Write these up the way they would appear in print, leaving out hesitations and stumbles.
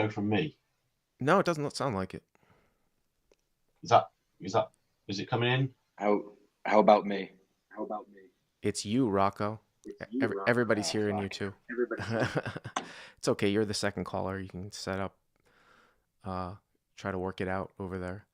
echo from me? No, it doesn't sound like it. Is that is that is it coming in? How how about me? It's you, Rocco. Everybody's Oh hearing you fuck. too. It's okay. You're the second caller. You can set up, uh, try to work it out over there.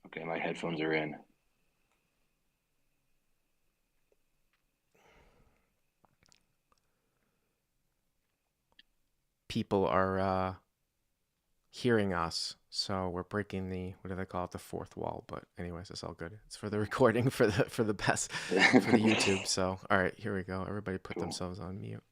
Okay, my headphones are in. People are hearing us, so we're breaking the what do they call it, the fourth wall. But anyways, it's all good. It's for the recording for the best for the YouTube. So all right, here we go. Everybody put Cool. themselves on mute.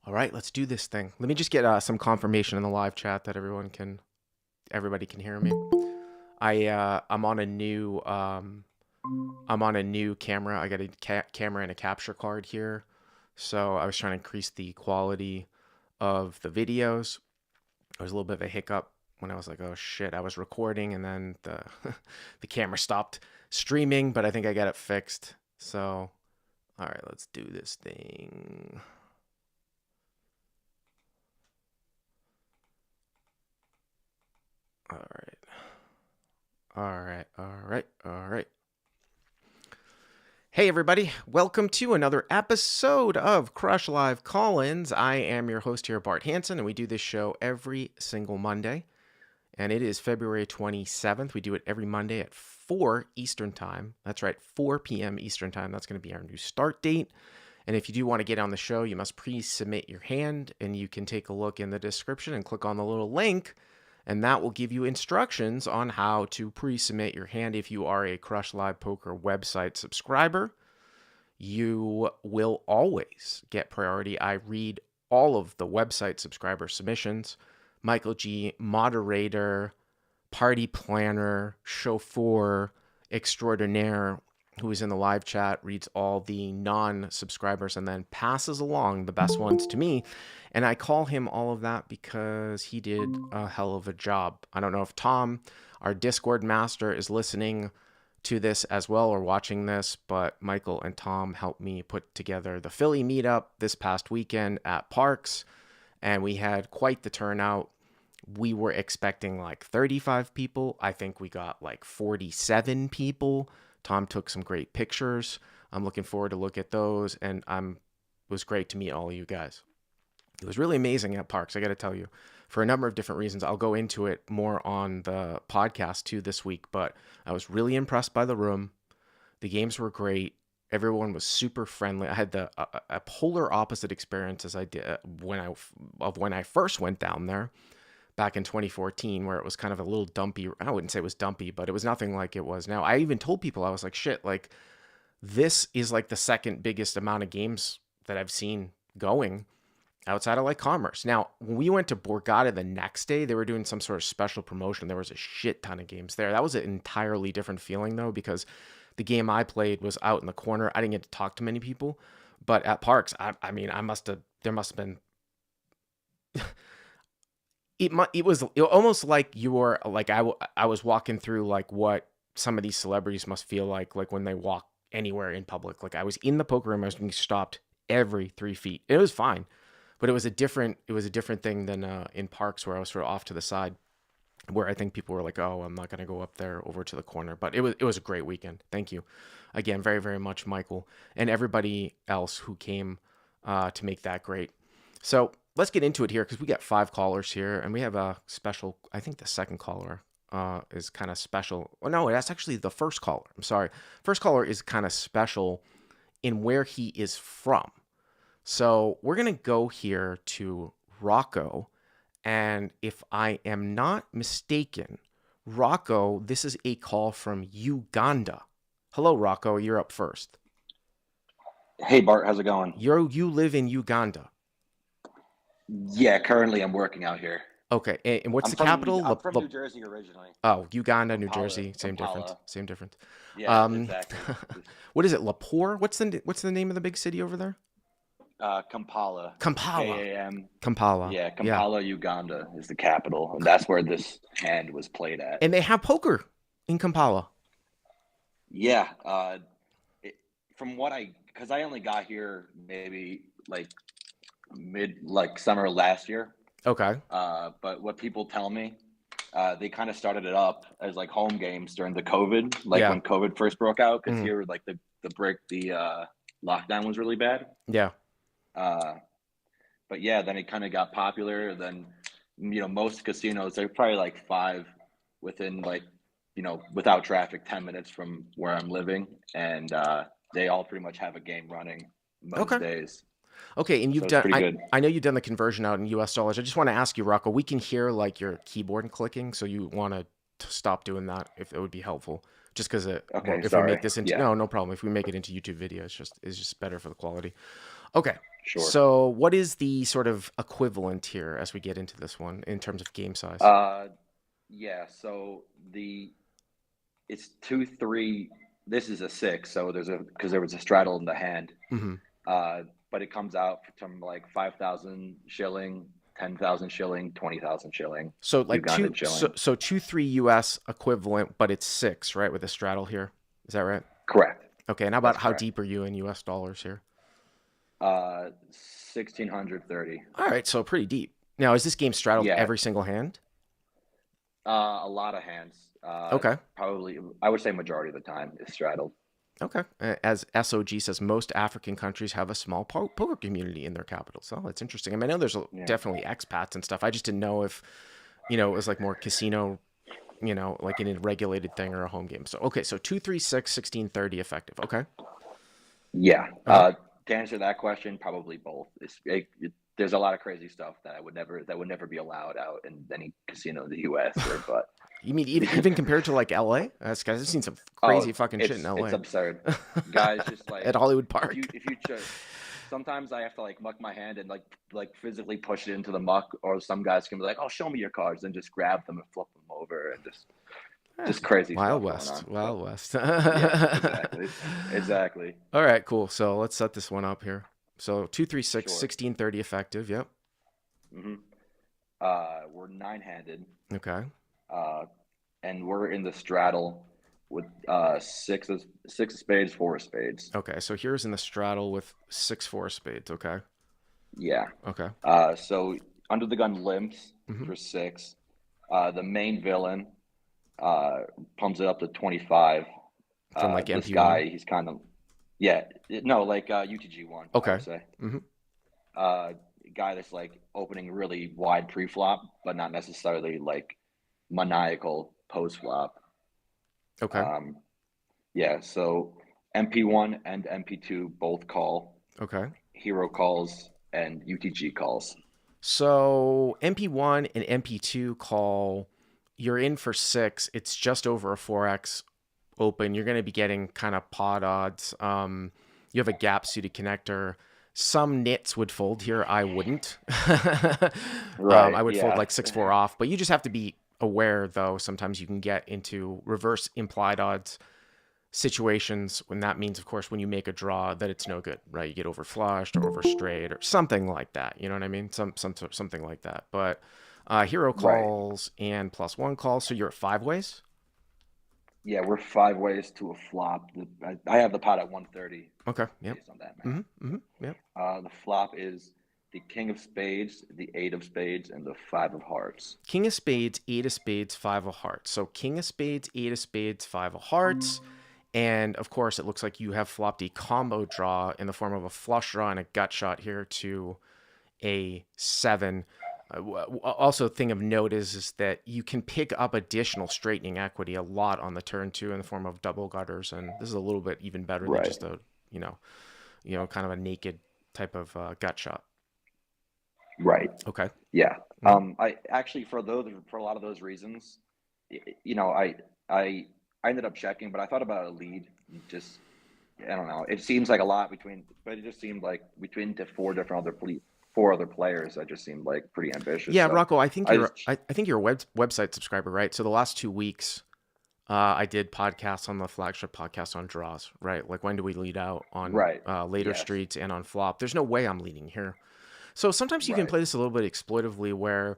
All right, let's do this thing. Let me just get some confirmation in the live chat that everybody can hear me. I'm on a new camera. I got a camera and a capture card here, so I was trying to increase the quality of the videos. There was a little bit of a hiccup when I was like, oh shit, I was recording and then the the camera stopped streaming, but I think I got it fixed. So, all right, let's do this thing. All right. All right. All right. All right. Hey, everybody. Welcome to another episode of Crush Live Call-ins. I am your host here, Bart Hanson, and we do this show every single Monday. And it is February 27th. We do it every Monday at 4 Eastern Time. That's right, 4 p.m. Eastern Time. That's going to be our new start date. And if you do want to get on the show, you must pre-submit your hand, and you can take a look in the description and click on the little link, and that will give you instructions on how to pre-submit your hand. If you are a Crush Live Poker website subscriber, you will always get priority. I read all of the website subscriber submissions. Michael G, moderator, party planner, chauffeur extraordinaire, who is in the live chat, reads all the non-subscribers and then passes along the best ones to me. And I call him all of that because he did a hell of a job. I don't know if Tom, our Discord master, is listening to this as well or watching this, but Michael and Tom helped me put together the Philly meetup this past weekend at Parks, and we had quite the turnout. We were expecting like 35 people. I think we got like 47 people. Tom took some great pictures. I'm looking forward to look at those, and it was great to meet all of you guys. It was really amazing at Parks, I got to tell you, for a number of different reasons. I'll go into it more on the podcast too this week, but I was really impressed by the room. The games were great. Everyone was super friendly. I had a polar opposite experience as I did when I first went down there back in 2014, where it was kind of a little dumpy. I wouldn't say it was dumpy, but it was nothing like it was now. I even told people, I was like, shit, like this is like the second biggest amount of games that I've seen going outside of like Commerce. Now, when we went to Borgata the next day, they were doing some sort of special promotion. There was a shit ton of games there. That was an entirely different feeling though, because the game I played was out in the corner. I didn't get to talk to many people, but at Parks, I mean, there must have been, it was almost like you were like, I was walking through like what some of these celebrities must feel like when they walk anywhere in public. Like I was in the poker room, I was being stopped every 3 feet. It was fine, but it was a different thing than in Parks, where I was sort of off to the side, where I think people were like, oh, I'm not going to go up there over to the corner. But it was a great weekend. Thank you again very, very much, Michael, and everybody else who came to make that great. So let's get into it here, because we got 5 callers here, and we have a special, I think the second caller is kind of special. Oh, no, that's actually the first caller. I'm sorry. First caller is kind of special in where he is from. So we're going to go here to Rocco. And if I am not mistaken, Rocco, this is a call from Uganda. Hello, Rocco. You're up first. Hey, Bart, how's it going? You live in Uganda. Yeah, currently I'm working out here. Okay. And what's I'm the from capital? I'm from New Jersey originally. Oh, Uganda, New Kampala, Jersey. Same difference. Kampala. Same difference. Yeah, exactly. What is it? Lapore? What's the name of the big city over there? Kampala. Kampala. KAM. Kampala. Yeah, Kampala, Uganda is the capital, and that's where this hand was played at. And they have poker in Kampala. Yeah, because I only got here maybe like summer last year. Okay. But what people tell me, they kind of started it up as like home games during the COVID, when COVID first broke out, because here like the lockdown was really bad. Yeah. But yeah, then it kind of got popular. Then most casinos, they're probably like 5 within without traffic, 10 minutes from where I'm living, and they all pretty much have a game running most days. Okay, and you've done. I know you've done the conversion out in U.S. dollars. I just want to ask you, Rocco. We can hear like your keyboard clicking, so you want to stop doing that if it would be helpful. Just because if we make this into no problem. If we make it into YouTube video, it's just better for the quality. Okay. Sure. So what is the sort of equivalent here as we get into this one in terms of game size? Yeah. So it's 2-3. This is a 6. So because there was a straddle in the hand. Mm-hmm. But it comes out from like 5,000 shilling, 10,000 shilling, 20,000 shilling. So like Ugandan shilling. So 2-3 US equivalent, but it's 6, right? With a straddle here. Is that right? Correct. Okay. And how about how deep are you in US dollars here? 1,630. All right. So pretty deep. Now, is this game straddled every single hand? A lot of hands. Okay. Probably, I would say majority of the time is straddled. Okay. As SOG says, most African countries have a small poker community in their capitals. So that's interesting. I mean, I know there's definitely expats and stuff. I just didn't know if, it was like more casino, like in a regulated thing or a home game. So, okay. So 2-3-6, 16-30 effective. Okay. Yeah. To answer that question, probably both. There's a lot of crazy stuff that would never be allowed out in any casino in the U.S. But you mean even compared to like L.A.? Guys, I've seen some crazy fucking shit in L.A. It's absurd. Guys, just like at Hollywood Park. If you sometimes I have to like muck my hand and like physically push it into the muck, or some guys can be like, "Oh, show me your cards," and just grab them and flip them over and just crazy Wild stuff West. Wild West. Yeah, exactly. All right, cool. So let's set this one up here. So 2-3-6, 16-30 effective. Yep. Mm-hmm. We're 9-handed. Okay. And we're in the straddle with 6 of spades, 4 of spades. Okay, so here's in the straddle with 6-4 of spades. Okay. Yeah. Okay. So under the gun limps for 6. The main villain pumps it up to 25. From like this MP1? guy, he's kind of UTG1. Okay. I would say. Mm-hmm. Guy that's like opening really wide pre-flop, but not necessarily like maniacal post-flop. Okay. So MP1 and MP2 both call. Okay. Hero calls and UTG calls. So MP1 and MP2 call, you're in for 6. It's just over a 4x open. You're going to be getting kind of pot odds. You have a gap suited connector. Some nits would fold here. I wouldn't. Right. I would fold like 6-4 off, but you just have to be aware though. Sometimes you can get into reverse implied odds situations when that means, of course, when you make a draw that it's no good, right? You get over flushed or over straight or something like that. You know what I mean? Something like that. But hero calls and +1 calls. So you're at 5 ways. Yeah, we're 5 ways to a flop. I have the pot at 130. Okay. Yep. Based on that, man. Yep. The flop is the king of spades, the 8 of spades, and the 5 of hearts. King of spades, 8 of spades, 5 of hearts. So king of spades, 8 of spades, 5 of hearts. And of course, it looks like you have flopped a combo draw in the form of a flush draw and a gut shot here to a 7. Also, a thing of note is that you can pick up additional straightening equity a lot on the turn too in the form of double gutters, and this is a little bit even better than just a kind of a naked type of gut shot. Right. Okay. Yeah. Mhm. I actually for a lot of those reasons, I ended up checking, but I thought about a lead. Just I don't know. It seems like a lot but it just seemed like between the four other players. That just seemed like pretty ambitious. Yeah, So Rocco, I think I you're just I think you're a website subscriber, right? So the last 2 weeks, I did podcasts on the flagship podcast on draws, right? Like when do we lead out on right. later Yes. streets and on flop? There's no way I'm leading here. So sometimes you can Right. play this a little bit exploitively where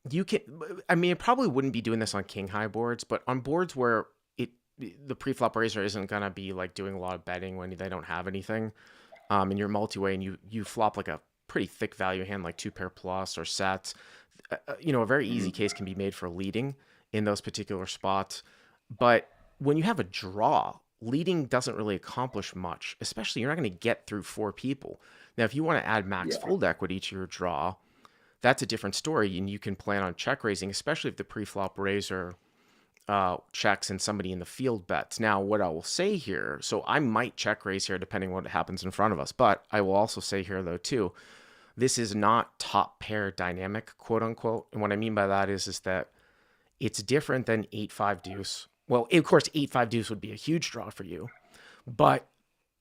you can. I mean, it probably wouldn't be doing this on king high boards, but on boards where the pre-flop raiser isn't gonna be like doing a lot of betting when they don't have anything, and you're multi-way and you flop like a pretty thick value hand like two pair plus or sets. A very easy Mhm. case can be made for leading in those particular spots. But when you have a draw, leading doesn't really accomplish much, especially you're not going to get through four people. Now, if you want to add max Yeah. fold equity to your draw, that's a different story, and you can plan on check raising, especially if the pre-flop raiser checks and somebody in the field bets. Now, what I will say here, so I might check raise here depending on what happens in front of us, but I will also say here though too, this is not top pair dynamic, quote unquote. And what I mean by that is that it's different than 8-5 deuce. Well, of course, 8-5 deuce would be a huge draw for you, but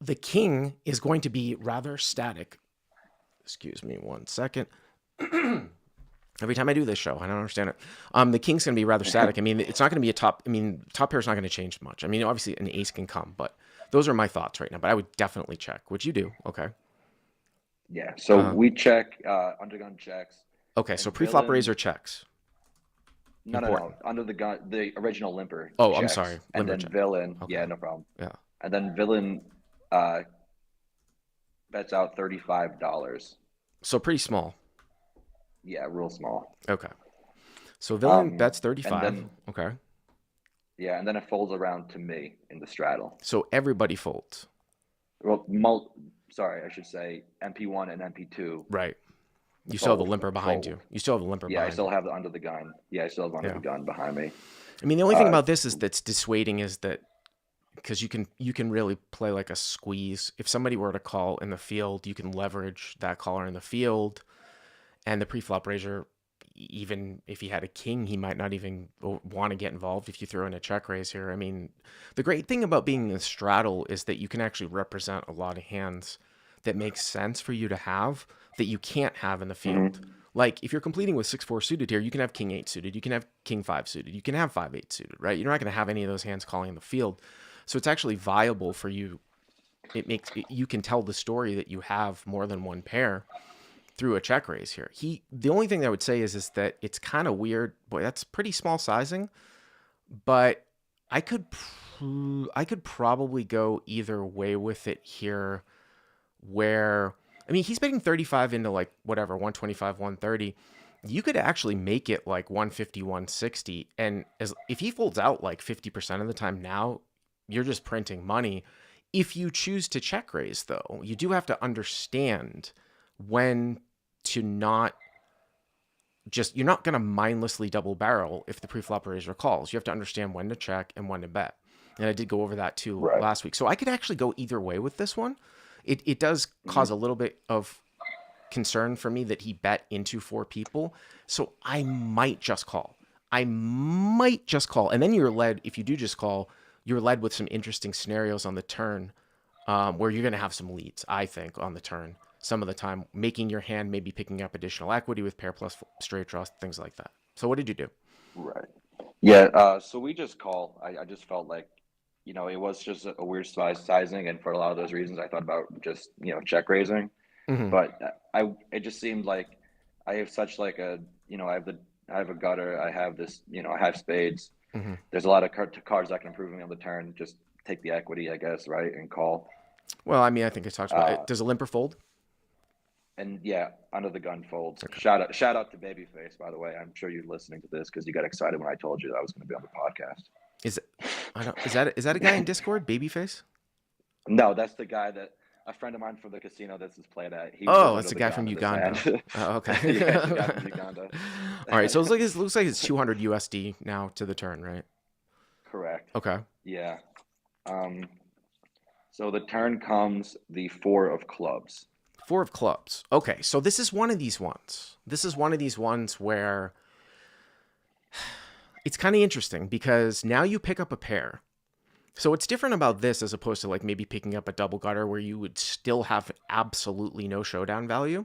the king is going to be rather static. Excuse me 1 second. Every time I do this show, I don't understand it. The king's going to be rather static. I mean, it's not going to be top pair is not going to change much. I mean, obviously an ace can come, but those are my thoughts right now. But I would definitely check, which you do. Okay. Yeah. So we check undergun checks Okay. So and pre-flop villain. raiser checks. No. Under the gun, the original limper. Oh, I'm checks, sorry. And Limper then check. villain. Okay. Yeah, no problem. Yeah. And then villain bets out $35. So pretty small. Yeah, real small. Okay. So villain bets And 35. then Okay. yeah, and then it folds around to me in the straddle. So everybody folds. Well, sorry, I should say MP1 and MP2. Right. You still have the Fold. limper behind Fold. you. You still have the limper Yeah, I behind still you. have the under the gun. Yeah, I still have under Yeah. the gun behind me. I mean, the only thing Uh, about this is that's dissuading is that because you can really play like a squeeze. If somebody were to call in the field, you can leverage that caller in the field, and the pre-flop raiser, even if he had a king, he might not even want to get involved if you throw in a check raise here. I mean, the great thing about being in the straddle is that you can actually represent a lot of hands that make sense for you to have that you can't have in the field. Like if you're completing with 6-4 suited here, you can have king 8 suited, you can have king 5 suited, you can have 5-8 suited, right? You're not going to have any of those hands calling in the field. So it's actually viable for you. You can tell the story that you have more than one pair through a check raise here. The only thing that I would say is that it's kind of weird. Boy, that's pretty small sizing, but I could probably go either way with it here where, I mean, he's betting 35 into like whatever, 125, 130. You could actually make it like 150, 160. And if he folds out like 50% of the time now, you're just printing money. If you choose to check raise, though, you do have to understand when to not just, you're not going to mindlessly double barrel if the pre-flop raiser calls. You have to understand when to check and when to bet. And I did go over that too last week. So I could actually go either way with this one. It does cause a little bit of concern for me that he bet into four people. So I might just call. And then you're led, if you do just call, you're led with some interesting scenarios on the turn where you're going to have some leads, I think, on the turn. Some of the time, making your hand, maybe picking up additional equity with pair plus straight draws, things like that. So what did you do? Right. Yeah. So we just call. I just felt like, it was just a weird sizing, and for a lot of those reasons, I thought about just check raising. Mm-hmm. But it just seemed like I have such like a I have a gutter. I have this I have spades. Mm-hmm. There's a lot of cards that can improve me on the turn. Just take the equity, I guess, right, and call. Well, I mean, I think it talks about it. Does a limper fold? And yeah, under the gun folds. Okay. Shout out to Babyface, by the way. I'm sure you're listening to this because you got excited when I told you that I was going to be on the podcast. Is that a guy in Discord, Babyface? No, that's the guy that a friend of mine from the casino that's played at. That's the guy from Uganda. Oh, okay. Yeah, the guy from Uganda. All right, so it looks like it's 200 USD now to the turn, right? Correct. Okay. Yeah. So the turn comes the four of clubs. Four of clubs. Okay, so this is one of these ones. This is one of these ones where it's kind of interesting because now you pick up a pair. So what's different about this as opposed to like maybe picking up a double gutter where you would still have absolutely no showdown value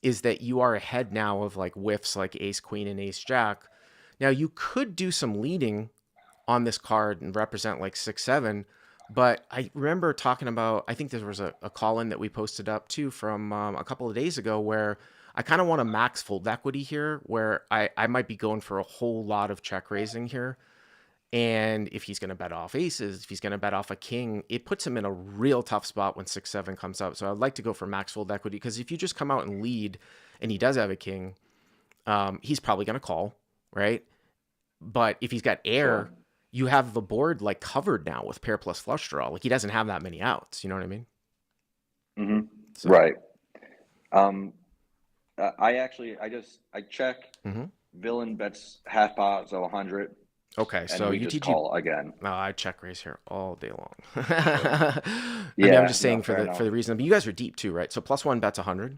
is that you are ahead now of like whiffs like ace queen and ace jack. Now you could do some leading on this card and represent like 6-7, but I remember talking about, I think there was a call in that we posted up too from a couple of days ago where I kind of want to max fold equity here where I might be going for a whole lot of check raising here. And if he's going to bet off aces, if he's going to bet off a king, it puts him in a real tough spot when 6-7 comes up. So I'd like to go for max fold equity because if you just come out and lead and he does have a king, he's probably going to call, right? But if he's got air, you have the board like covered now with pair plus flush draw. Like he doesn't have that many outs. You know what I mean? Mm-hmm. So, right. I check. Mm-hmm. Villain bets half pot, so 100. Okay, so we just call again. No, I check raise here all day long. Yeah, I mean, I'm just saying fair for the reason. But you guys are deep too, right? So +1 bets 100.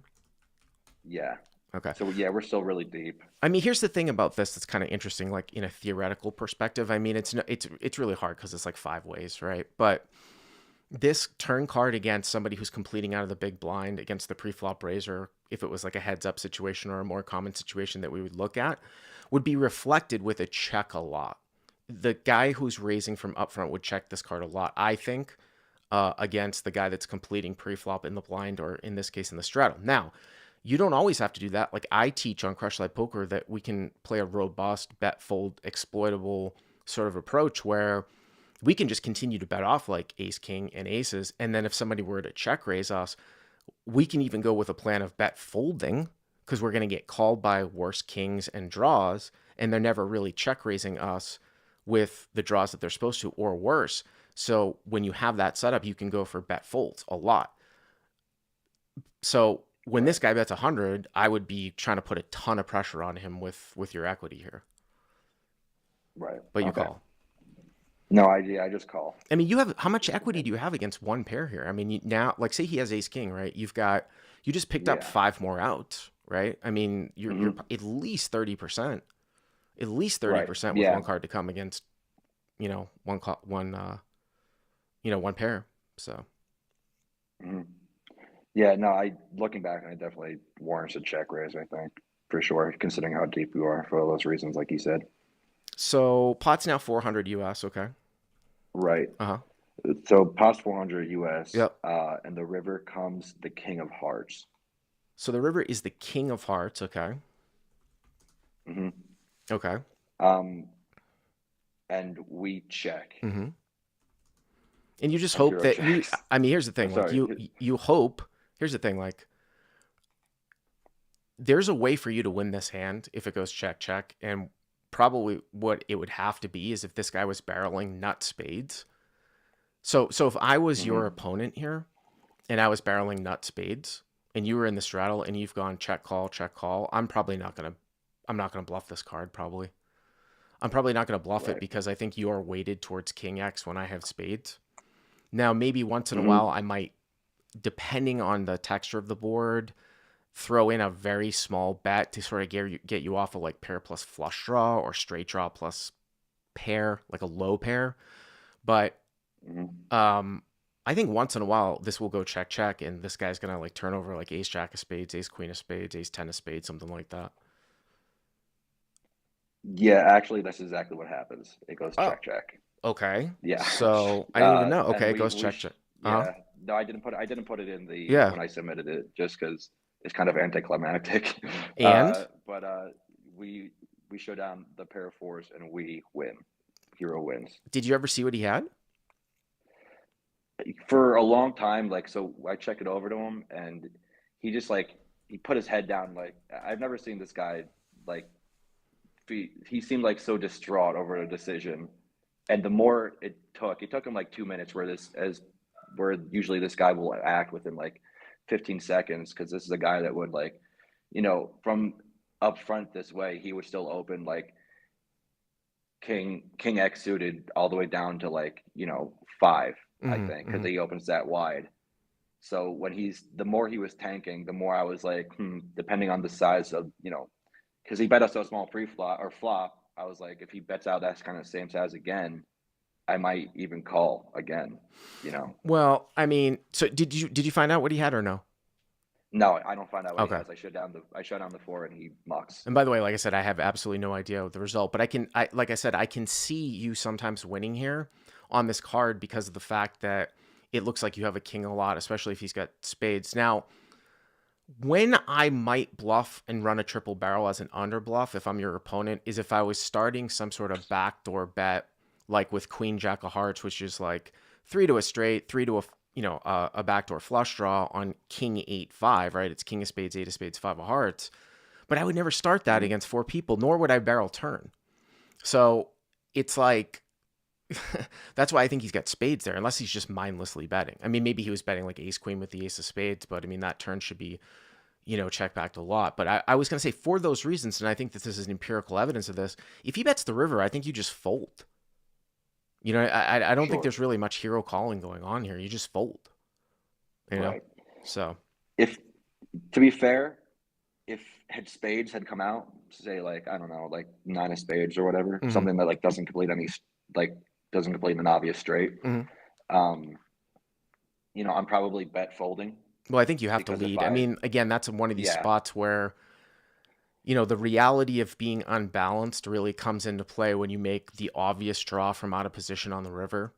Yeah. Okay. So yeah, we're still really deep. I mean, here's the thing about this that's kind of interesting, like in a theoretical perspective. I mean, it's really hard because it's like 5 ways, right? But this turn card against somebody who's completing out of the big blind against the pre-flop raiser, if it was like a heads-up situation or a more common situation that we would look at, would be reflected with a check a lot. The guy who's raising from upfront would check this card a lot, I think, against the guy that's completing pre-flop in the blind or in this case in the straddle. Now, you don't always have to do that. Like I teach on Crush Live Poker that we can play a robust bet fold exploitable sort of approach where we can just continue to bet off like ace, king, and aces. And then if somebody were to check raise us, we can even go with a plan of bet folding because we're going to get called by worse kings and draws, and they're never really check raising us with the draws that they're supposed to or worse. So when you have that setup, you can go for bet folds a lot. So when this guy bets 100, I would be trying to put a ton of pressure on him with your equity here. Right. But you call. No, I just call. I mean, you have, how much equity do you have against one pair here? I mean, now, like say he has ace king, right? You just picked up 5 more outs, right? I mean, you're at least 30%. At least 30% with one card to come against, one pair. So. Mm-hmm. Yeah, no, looking back, I definitely warrants a check raise, I think, for sure, considering how deep you are for all those reasons, like you said. So pot's now 400 US, okay. Right. Uh-huh. So pot's 400 US. Yep. And the river comes the king of hearts. So the river is the king of hearts, okay. Mm-hmm. Okay. And we check. Mm-hmm. And you just hope that here's the thing, like you hope, here's the thing, like there's a way for you to win this hand if it goes check, check, and probably what it would have to be is if this guy was barreling nut spades. So if I was your opponent here and I was barreling nut spades and you were in the straddle and you've gone check, call, I'm probably not going to bluff this card probably. I'm probably not going to bluff it because I think you are weighted towards king X when I have spades. Now, maybe once in a while I might, depending on the texture of the board, throw in a very small bet to sort of get you off of like pair plus flush draw or straight draw plus pair, like a low pair. But I think once in a while this will go check, check, and this guy's going to like turn over like ace jack of spades, ace queen of spades, ace 10 of spades, something like that. Yeah, actually, that's exactly what happens. It goes check, check. Okay. Yeah. So I didn't even know. Okay, it goes check, check. Yeah. No, I didn't put it in the when I submitted it just because it's kind of anticlimactic. And but we show down the pair of fours and we win. Hero wins. Did you ever see what he had? For a long time, so I checked it over to him and he just he put his head down. I've never seen this guy he seemed so distraught over a decision. And the more it took him 2 minutes where usually this guy will act within 15 seconds. Cause this is a guy that would from up front this way, he would still open king X suited all the way down to 5. I Mhm, think, because mhm. he opens that wide. So the more he was tanking, the more I was like, depending on the size of, because he bet us so small pre-flop or flop. I was like, if he bets out that's kind of same size again, I might even call again, you know. Well, I mean, so did you find out what he had or no? No, I don't find out what he Okay. has. I shut down the four and he mucks. And by the way, like I said, I have absolutely no idea the result, but like I said, I can see you sometimes winning here on this card because of the fact that it looks like you have a king a lot, especially if he's got spades. Now, when I might bluff and run a triple barrel as an under bluff, if I'm your opponent, is if I was starting some sort of backdoor bet, like with Queen Jack of Hearts, which is like 3 to a straight, 3 to a backdoor flush draw on King 8-5, right? It's King of Spades, 8 of Spades, 5 of Hearts. But I would never start that Mhm. against 4 people, nor would I barrel turn. So it's like that's why I think he's got spades there, unless he's just mindlessly betting. I mean, maybe he was betting like ace queen with the ace of spades, but I mean that turn should be check backed a lot. But I was going to say for those reasons, and I think that this is empirical evidence of this. If he bets the river, I think you just fold. I don't think Sure. there's really much hero calling going on here. You just fold. You know, Right. so If to be fair, if had spades had come out, say like I don't know, like nine of spades or whatever, hmm something that like doesn't complete an obvious straight. hmm Um, I'm probably bet folding well, I think you have to because if lead. I I, mean, again, that's one of these yeah, spots where the reality of being unbalanced really comes into play when you make the obvious draw from out of position on the river,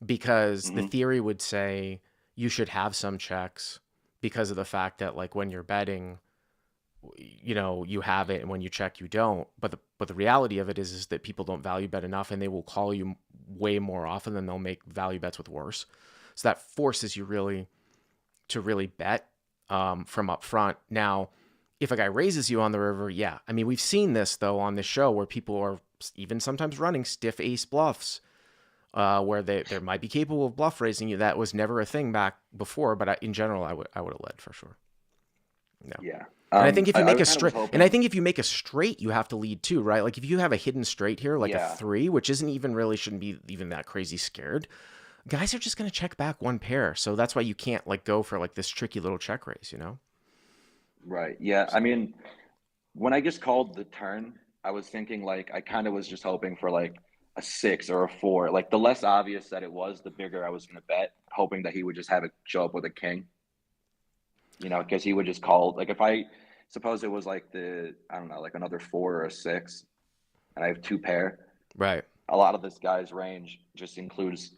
because the hmm theory would say you should have some checks because of the fact that like when you're betting, you have it, and when you check, you don't. But the reality of it is that people don't value bet enough, and they will call you way more often than they'll make value bets with worse. So that forces you really to really bet from up front. Now, if a guy raises you on the river, yeah. I mean, we've seen this though on this show where people are even sometimes running stiff ace bluffs, where they might be capable of bluff raising you. That was never a thing back before, but in general, I would have led for sure. No. yeah. And I think if you make I a kind of was straight, and I hoping, think if you make a straight, you have to lead too, right? Like if you have a hidden straight here, like a yeah, 3, which isn't even really shouldn't be even that crazy scared, guys are just going to check back one pair. So that's why you can't like go for like this tricky little check raise. right, yeah. I So mean, when I just called the turn, I was thinking like I kind of was just hoping for like a six or a four. Like the less obvious that it was, the bigger I was going to bet, hoping that he would just have it show up with a king. Because he would just call. Like if I suppose it was like I don't know, like another four or a six, and I have two pair. right, A lot of this guy's range just includes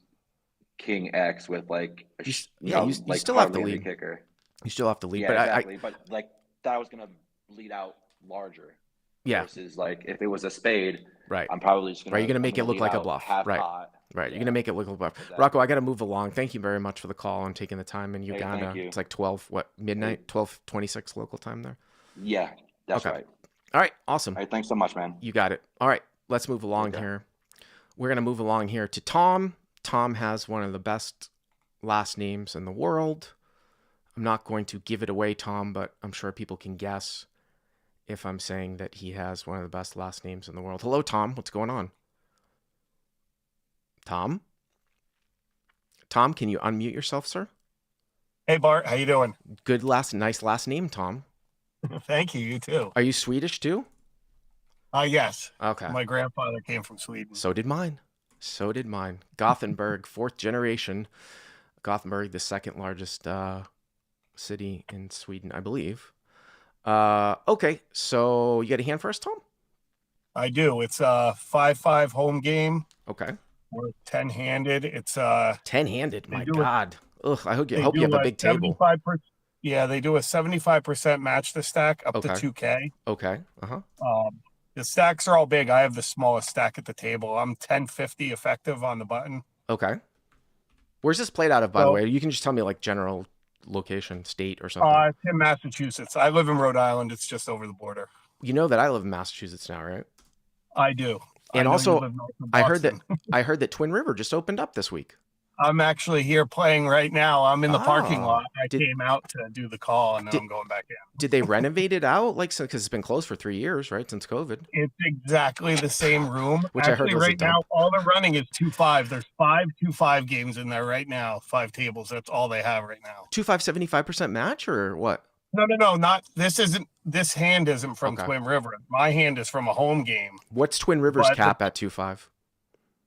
King X with like yeah, you like still have to hardly any lead. kicker. You still have to lead, Yeah, but I exactly. But like that was gonna lead out larger yeah, versus like if it was a spade, right, I'm probably just right. You're gonna I'm make it gonna look lead like a out bluff, half right. pot. Right, you're gonna Yeah, make it look like a bluff. Rocco, exactly. I gotta move along. Thank you very much for the call and taking the time in Hey, thank Uganda. you. It's like 12, what, Hey, midnight, 12:26 local time there. yeah, that's Okay, right. all right, awesome. All right, thanks so much, man. You got it. All right, let's move Take along care. here. We're gonna move along here to Tom. Tom has one of the best last names in the world. I'm not going to give it away, Tom, but I'm sure people can guess if I'm saying that he has one of the best last names in the world. Hello, Tom. What's going on? Tom? Tom, can you unmute yourself, sir? Hey Bart, how you doing? Nice last name, Tom. Thank you. You too. Are you Swedish too? Yes. Okay. My grandfather came from Sweden. So did mine. So did mine. Gothenburg, fourth generation. Gothenburg, the second largest city in Sweden, I believe. Okay, so you got a hand for us, Tom? I do. It's a 5-5 home game. Okay. We're 10-handed. It's 10-handed, they my do it. God. Ugh, I hope They you do have a a big table. 75%. Yeah, they do a 75% match the stack up to Okay. 2K. Okay. Uh-huh. The stacks are all big. I have the smallest stack at the table. I'm 1050 effective on the button. Okay. Where's this played out of, by the So way? You can just tell me like general location, state, or something. it's in Massachusetts. I live in Rhode Island. It's just over the border. You know that I live in Massachusetts now, right? I do. And I know also, you live north of I heard that Boston. I heard that Twin River just opened up this week. I'm actually here playing right now. I'm in the parking Oh, lot. I did came out to do the call, and then did I'm going back in. did they renovate it out? Like, so because it's been closed for 3 years, right, since COVID, It's exactly the same room. which I heard Actually, was a right now, dump. all they're running is 2-5. There's 5 2-5 games in there right now. 5 tables. That's all they have right now. 2.5 75% match or what? No. Not this. Isn't this hand isn't from Okay. Twin River? My hand is from a home game. What's Twin Rivers But cap at 2.5?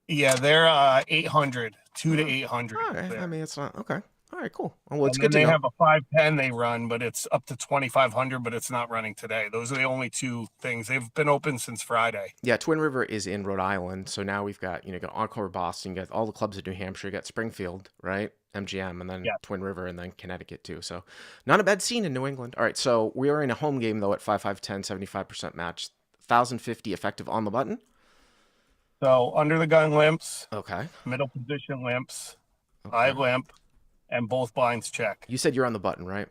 Yeah, they're 800, 2 to 800. All right. there. I mean, it's not okay. All right, cool. Well, it's And good then to they know. have a 510 they run, but it's up to 2,500, but it's not running today. Those are the only two things. They've been open since Friday. Yeah, Twin River is in Rhode Island, so now we've got you got Encore Boston, you got all the clubs in New Hampshire, you got Springfield, right? MGM, and then Yeah. Twin River, and then Connecticut too. So not a bad scene in New England. All right, so we are in a home game though at 5-5-10, 75% match, 1,050 effective on the button. So under the gun limps, Okay. middle position limps, Okay. I limp, and both blinds check. You said you're on the button, right?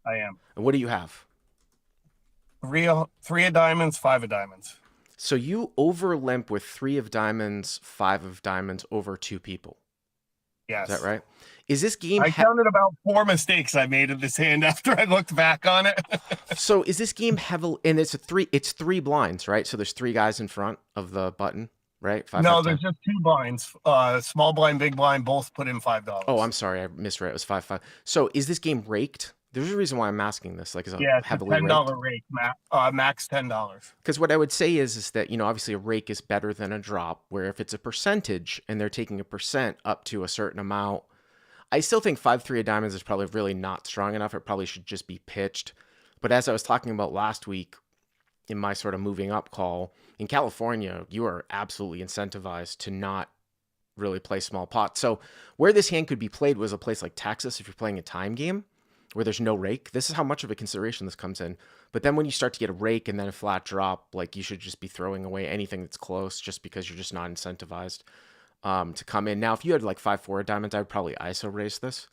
I am. And what do you have? Three of diamonds, 5 of diamonds. So you over limp with 3 of diamonds, 5 of diamonds over 2 people. Yes. Is that right? Is this game? I counted about 4 mistakes I made in this hand after I looked back on it. So is this game heavily? And it's It's 3 blinds, right? So there's 3 guys in front of the button, right? 5, No, 5, 10. there's just 2 blinds. Small blind, big blind, both put in $5. Oh, I'm sorry, I misread. It was 5-5. So is this game raked? There's a reason why I'm asking this. Like, is it Yeah, it's a heavily $10 raked? rake, max $10. Because what I would say is that obviously a rake is better than a drop. Where if it's a percentage and they're taking a percent up to a certain amount, I still think 5-3 of diamonds is probably really not strong enough. It probably should just be pitched. But as I was talking about last week in my sort of moving up call, in California, you are absolutely incentivized to not really play small pots. So where this hand could be played was a place like Texas if you're playing a time game where there's no rake. This is how much of a consideration this comes in. But then when you start to get a rake and then a flat drop, like you should just be throwing away anything that's close just because you're just not incentivized to come in. Now, if you had like 5-4 of diamonds, I would probably ISO raise this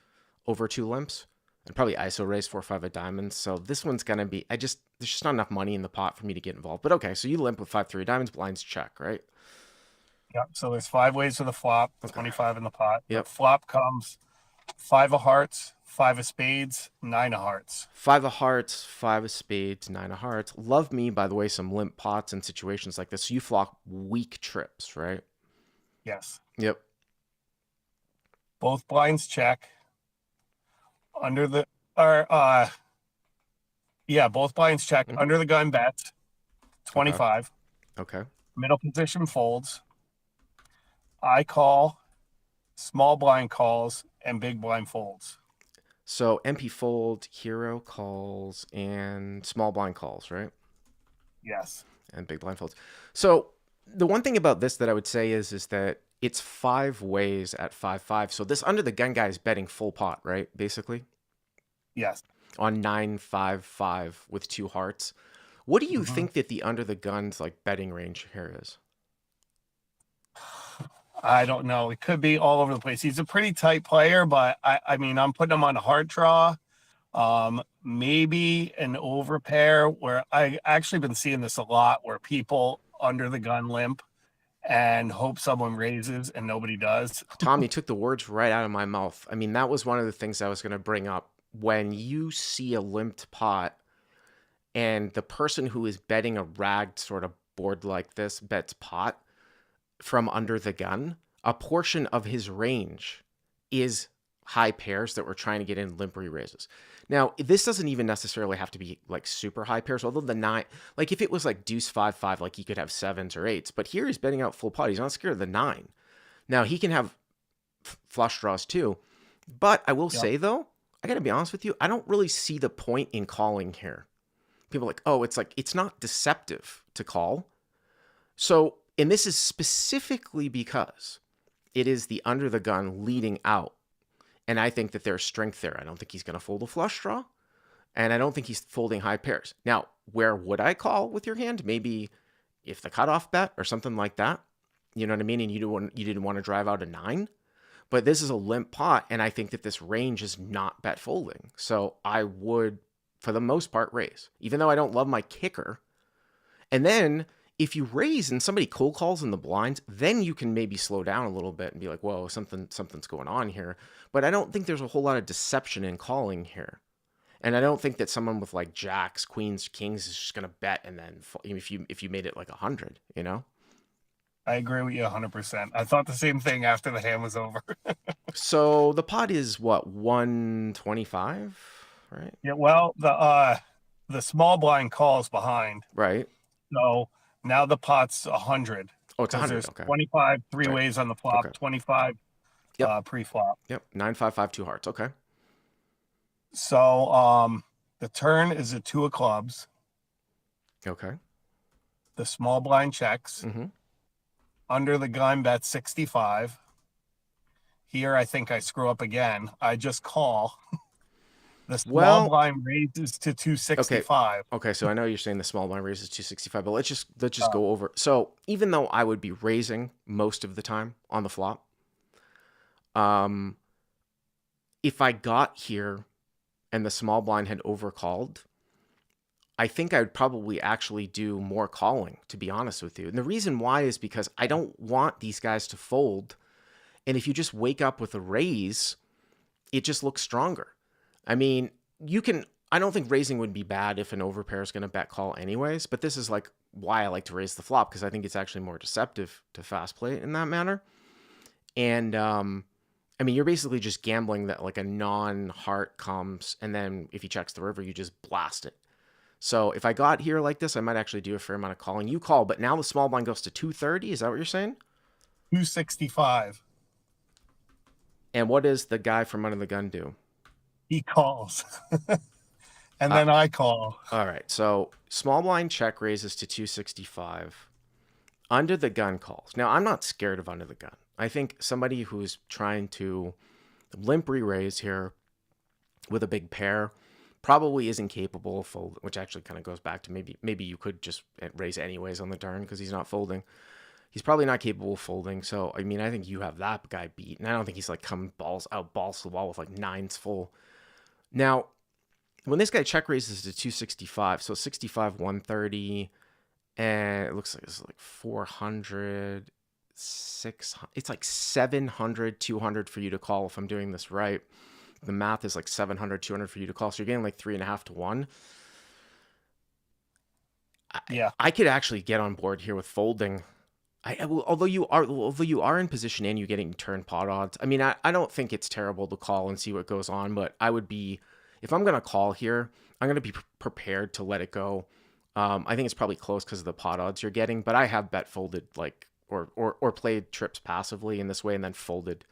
over 2 limps. I'd probably ISO raise 4-5 of diamonds. So this one's going to be, there's just not enough money in the pot for me to get involved. But okay, so you limp with 5-3 of diamonds, blinds check, right? Yep. So there's 5 ways to the flop, 25 in the pot. Yep. The flop comes 5 of hearts, 5 of spades, 9 of hearts. 5 of hearts, 5 of spades, 9 of hearts. Love me, by the way, some limp pots in situations like this. So you flop weak trips, right? Yes. Yep. Both blinds check. Under the both blinds check. Mhm. Under the gun bets, 25. Okay. Middle position folds. I call, small blind calls, and big blind folds. So MP fold, hero calls, and small blind calls, right? Yes. And big blind folds. So the one thing about this that I would say is that it's 5 ways at 5-5. So this under the gun guy is betting full pot, right? Basically Yes. on 9-5-5 with 2 hearts. What do you think that the under the guns like betting range here is? I don't know. It could be all over the place. He's a pretty tight player, but I mean, I'm putting him on a hard draw. Maybe an overpair where I actually been seeing this a lot where people under the gun limp and hope someone raises and nobody does. Tom, you took the words right out of my mouth. I mean, that was one of the things I was going to bring up. When you see a limped pot and the person who is betting a ragged sort of board like this bets pot from under the gun, a portion of his range is high pairs that we're trying to get in limp re-raises. Now, this doesn't even necessarily have to be like super high pairs, although the 9, like if it was like deuce 5-5, like he could have 7s or 8s, but here he's betting out full pot. He's not scared of the 9. Now, he can have flush draws too, but I will say though, I gotta be honest with you, I don't really see the point in calling here. People are like, oh, it's not deceptive to call. So, and this is specifically because it is the under the gun leading out. And I think that there's strength there. I don't think he's going to fold a flush draw. And I don't think he's folding high pairs. Now, where would I call with your hand? Maybe if the cutoff bet or something like that. You know what I mean? And you didn't want to drive out a 9. But this is a limp pot, and I think that this range is not bet folding. So I would, for the most part, raise. Even though I don't love my kicker. And then If you raise and somebody cold calls in the blinds, then you can maybe slow down a little bit and be like, whoa, something's going on here. But I don't think there's a whole lot of deception in calling here. And I don't think that someone with like jacks, queens, kings is just going to bet and then if you made it like 100, you know? I agree with you 100%. I thought the same thing after the hand was over. So the pot is what, 125, right? Yeah, well, the small blind calls behind. Right. So now the pot's 100. Oh, it's 100. There's Okay. 25 three Right. ways on the flop, Okay. 25 Yep. pre-flop. Yep. 9-5, 5-2 hearts. Okay. So the turn is a 2 of clubs. Okay. The small blind checks. Mm-hmm. Under the gun, bet 65. Here, I think I screw up again. I just call. The small blind raises to 265. Okay, so I know you're saying the small blind raises 265, but let's just go over. So even though I would be raising most of the time on the flop, if I got here and the small blind had overcalled, I think I would probably actually do more calling, to be honest with you. And the reason why is because I don't want these guys to fold. And if you just wake up with a raise, it just looks stronger. I mean, I don't think raising would be bad if an overpair is going to bet call anyways, but this is like why I like to raise the flop, because I think it's actually more deceptive to fast play in that manner. And, I mean, you're basically just gambling that like a non-heart comes, and then if he checks the river, you just blast it. So if I got here like this, I might actually do a fair amount of calling. You call, but now the small blind goes to 230. Is that what you're saying? 265. And what does the guy from under the gun do? He calls. And then I call. All right. So small blind check raises to 265. Under the gun calls. Now, I'm not scared of under the gun. I think somebody who's trying to limp re-raise here with a big pair probably isn't capable of folding, which actually kind of goes back to maybe you could just raise anyways on the turn because he's not folding. He's probably not capable of folding. So, I mean, I think you have that guy beat. And I don't think he's like coming balls to the wall with like nines full. Now, when this guy check raises to 265, so 65, 130, and it looks like it's like 400, 600. It's like 700, 200 for you to call if I'm doing this right. The math is like 700, 200 for you to call. So you're getting like 3.5 to 1. Yeah. I could actually get on board here with folding. Although you are in position and you're getting turn pot odds. I mean, I don't think it's terrible to call and see what goes on, but I would be, if I'm going to call here, I'm going to be prepared to let it go. I think it's probably close because of the pot odds you're getting, but I have bet folded like, or played trips passively in this way and then folded,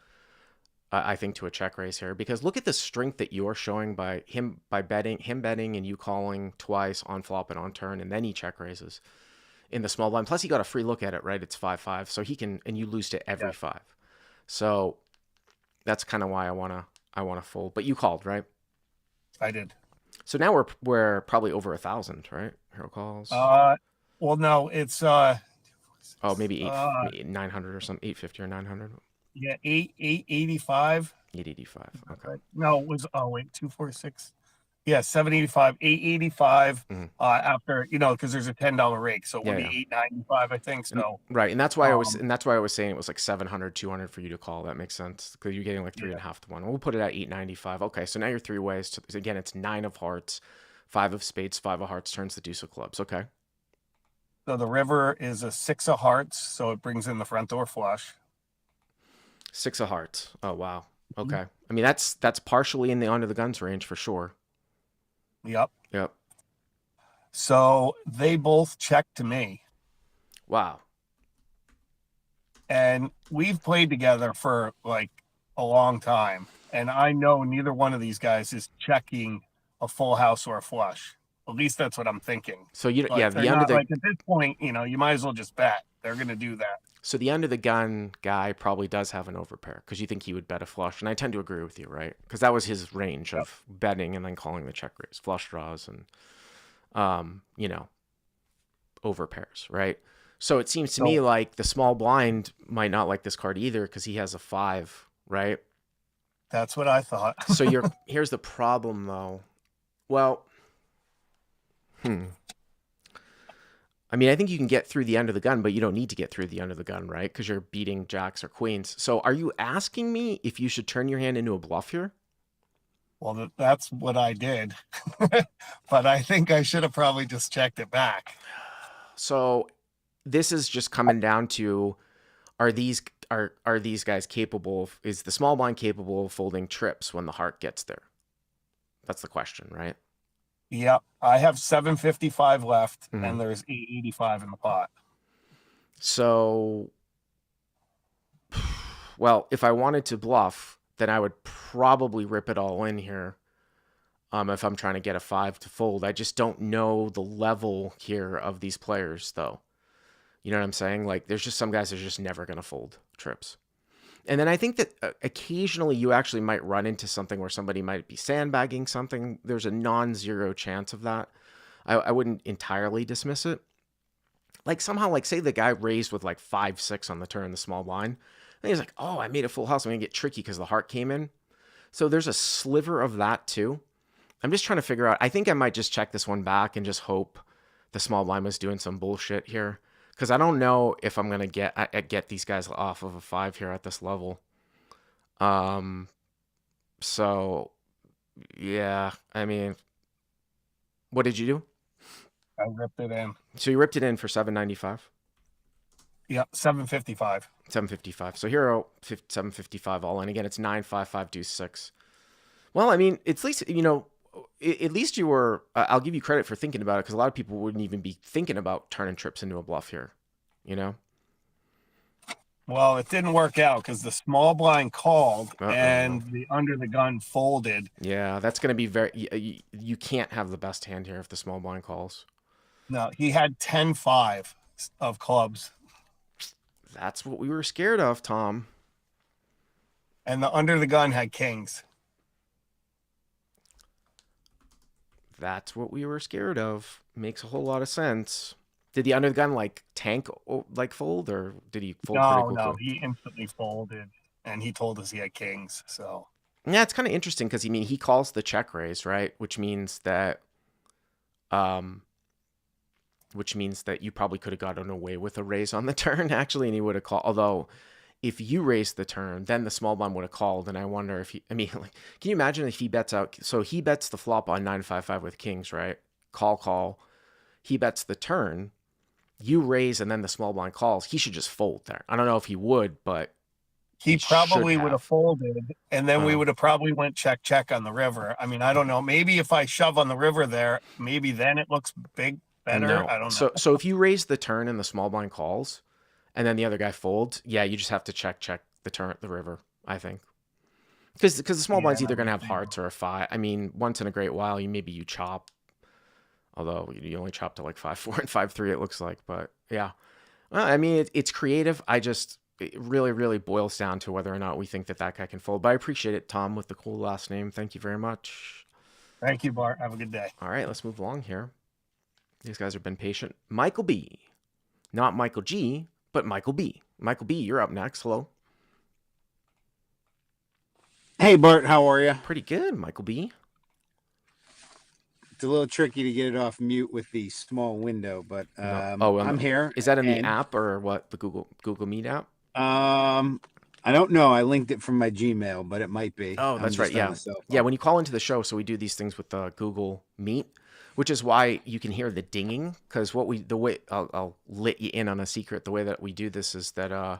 I think, to a check raise here, because look at the strength that you're showing by betting and you calling twice on flop and on turn, and then he check raises in the small blind. Plus he got a free look at it, right? It's 5-5. So he can, and you lose to every 5. So that's kind of why I want to fold, but you called, right? I did. So now we're probably over 1,000, right? Hero calls. Well, no, it's maybe 900 or something, 850 or 900. Yeah, 885. 885. Okay. No, it was 246. Yeah, 785, 885. After because there's a $10 rake, so it would be 895, I think. So right, and that's why I was saying it was like 700, 200 for you to call. That makes sense because you're getting like 3.5 to 1. We'll put it at 895. Okay, so now you're 3 ways. Again, it's 9 of hearts, 5 of spades, 5 of hearts turns the deuce of clubs. Okay. So the river is a 6 of hearts, so it brings in the front door flush. 6 of hearts. Oh wow. Okay. I mean that's partially in the under the guns range for sure. Yep. So they both check to me. Wow. And we've played together for like a long time, and I know neither one of these guys is checking a full house or a flush. At least that's what I'm thinking. So the under the, like at this point, you might as well just bet. They're going to do that. So the under the gun guy probably does have an overpair because you think he would bet a flush, and I tend to agree with you, right? Because that was his range of betting and then calling the check raise, flush draws, and overpairs, right? So it seems to me like the small blind might not like this card either because he has a 5, right? That's what I thought. So here's the problem though. Well, I mean, I think you can get through the under the gun, but you don't need to get through the under the gun, right? Because you're beating jacks or queens. So are you asking me if you should turn your hand into a bluff here? Well, that's what I did. But I think I should have probably just checked it back. So this is just coming down to, are these guys capable of, is the small blind capable of folding trips when the heart gets there? That's the question, right? Yep. I have 755 left, and there's 885 in the pot. So, well, if I wanted to bluff, then I would probably rip it all in here. If I'm trying to get a 5 to fold, I just don't know the level here of these players, though. You know what I'm saying? Like, there's just some guys that are just never going to fold trips. And then I think that occasionally you actually might run into something where somebody might be sandbagging something. There's a non-zero chance of that. I wouldn't entirely dismiss it. Like somehow, like say the guy raised with like 5-6 on the turn, the small blind. And he's like, oh, I made a full house. I'm going to get tricky because the heart came in. So there's a sliver of that too. I'm just trying to figure out. I think I might just check this one back and just hope the small blind was doing some bullshit here. Because I don't know if I'm going to get these guys off of a 5 here at this level. So, yeah, I mean, what did you do? I ripped it in. So you ripped it in for 795? Yep, 755. 755. So hero 755 all in. Again, it's 955 deuce 6. Well, I mean, at least, you know, at least you were, I'll give you credit for thinking about it, because a lot of people wouldn't even be thinking about turning trips into a bluff here, you know? Well, it didn't work out because the small blind called and the under the gun folded. Yeah, that's going to be very, you can't have the best hand here if the small blind calls. No, he had 10-5 of clubs. That's what we were scared of, Tom. And the under the gun had kings. That's what we were scared of. Makes a whole lot of sense. Did the under the gun like tank like fold, or did he fold? No, he instantly folded, and he told us he had kings. So yeah, it's kind of interesting because he calls the check raise, right? Which means that you probably could have gotten away with a raise on the turn actually, and he would have called. Although if you raised the turn, then the small blind would have called, and I wonder if can you imagine if he bets out? So he bets the flop on 955 with kings, right? Call. He bets the turn. You raise, and then the small blind calls. He should just fold there. I don't know if he would, but he probably would have folded, and then we would have probably went check on the river. I mean, I don't know. Maybe if I shove on the river there, maybe then it looks better. No. I don't know. So if you raise the turn and the small blind calls, and then the other guy folds, yeah, you just have to check the river, I think. Because the small blind's either going to have hearts or a 5. I mean, once in a great while, you chop. Although you only chop to like 5-4 and 5-3, it looks like. But yeah, well, I mean, it's creative. It really, really boils down to whether or not we think that guy can fold. But I appreciate it, Tom, with the cool last name. Thank you very much. Thank you, Bart. Have a good day. All right, let's move along here. These guys have been patient. Michael B. Not Michael G, but Michael B. Michael B, you're up next. Hello. Hey, Bart. How are you? Pretty good, Michael B. It's a little tricky to get it off mute with the small window, but I'm here. Is that in the app or what? The Google Meet app? I don't know. I linked it from my Gmail, but it might be. Oh, that's right. Yeah. Yeah. When you call into the show, so we do these things with the Google Meet, which is why you can hear the dinging. Because I'll let you in on a secret. The way that we do this is that I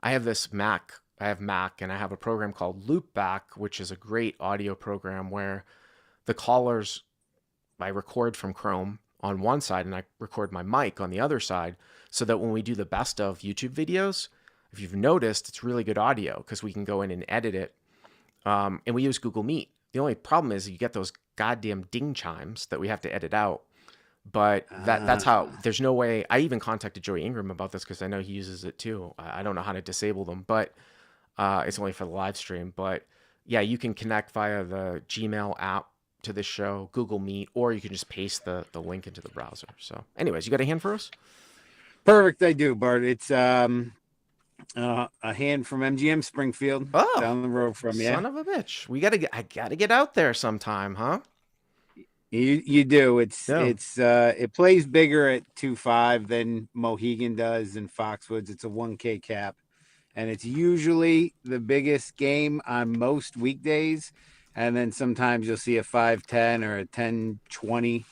have this Mac. I have Mac, and I have a program called Loopback, which is a great audio program where the callers, I record from Chrome on one side and I record my mic on the other side, so that when we do the best of YouTube videos, if you've noticed, it's really good audio because we can go in and edit it. And we use Google Meet. The only problem is you get those goddamn ding chimes that we have to edit out. But that's how, there's no way. I even contacted Joey Ingram about this because I know he uses it too. I don't know how to disable them, but it's only for the live stream. But yeah, you can connect via the Gmail app to this show, Google Meet, or you can just paste the link into the browser. So anyways, you got a hand for us? Perfect. I do, Bart. It's a hand from MGM Springfield down the road from you. Son of a bitch. I gotta get out there sometime, huh? You do. No. It plays bigger at 2.5 than Mohegan does in Foxwoods. It's a 1K cap, and it's usually the biggest game on most weekdays. And then sometimes you'll see a 5-10 or a 10-20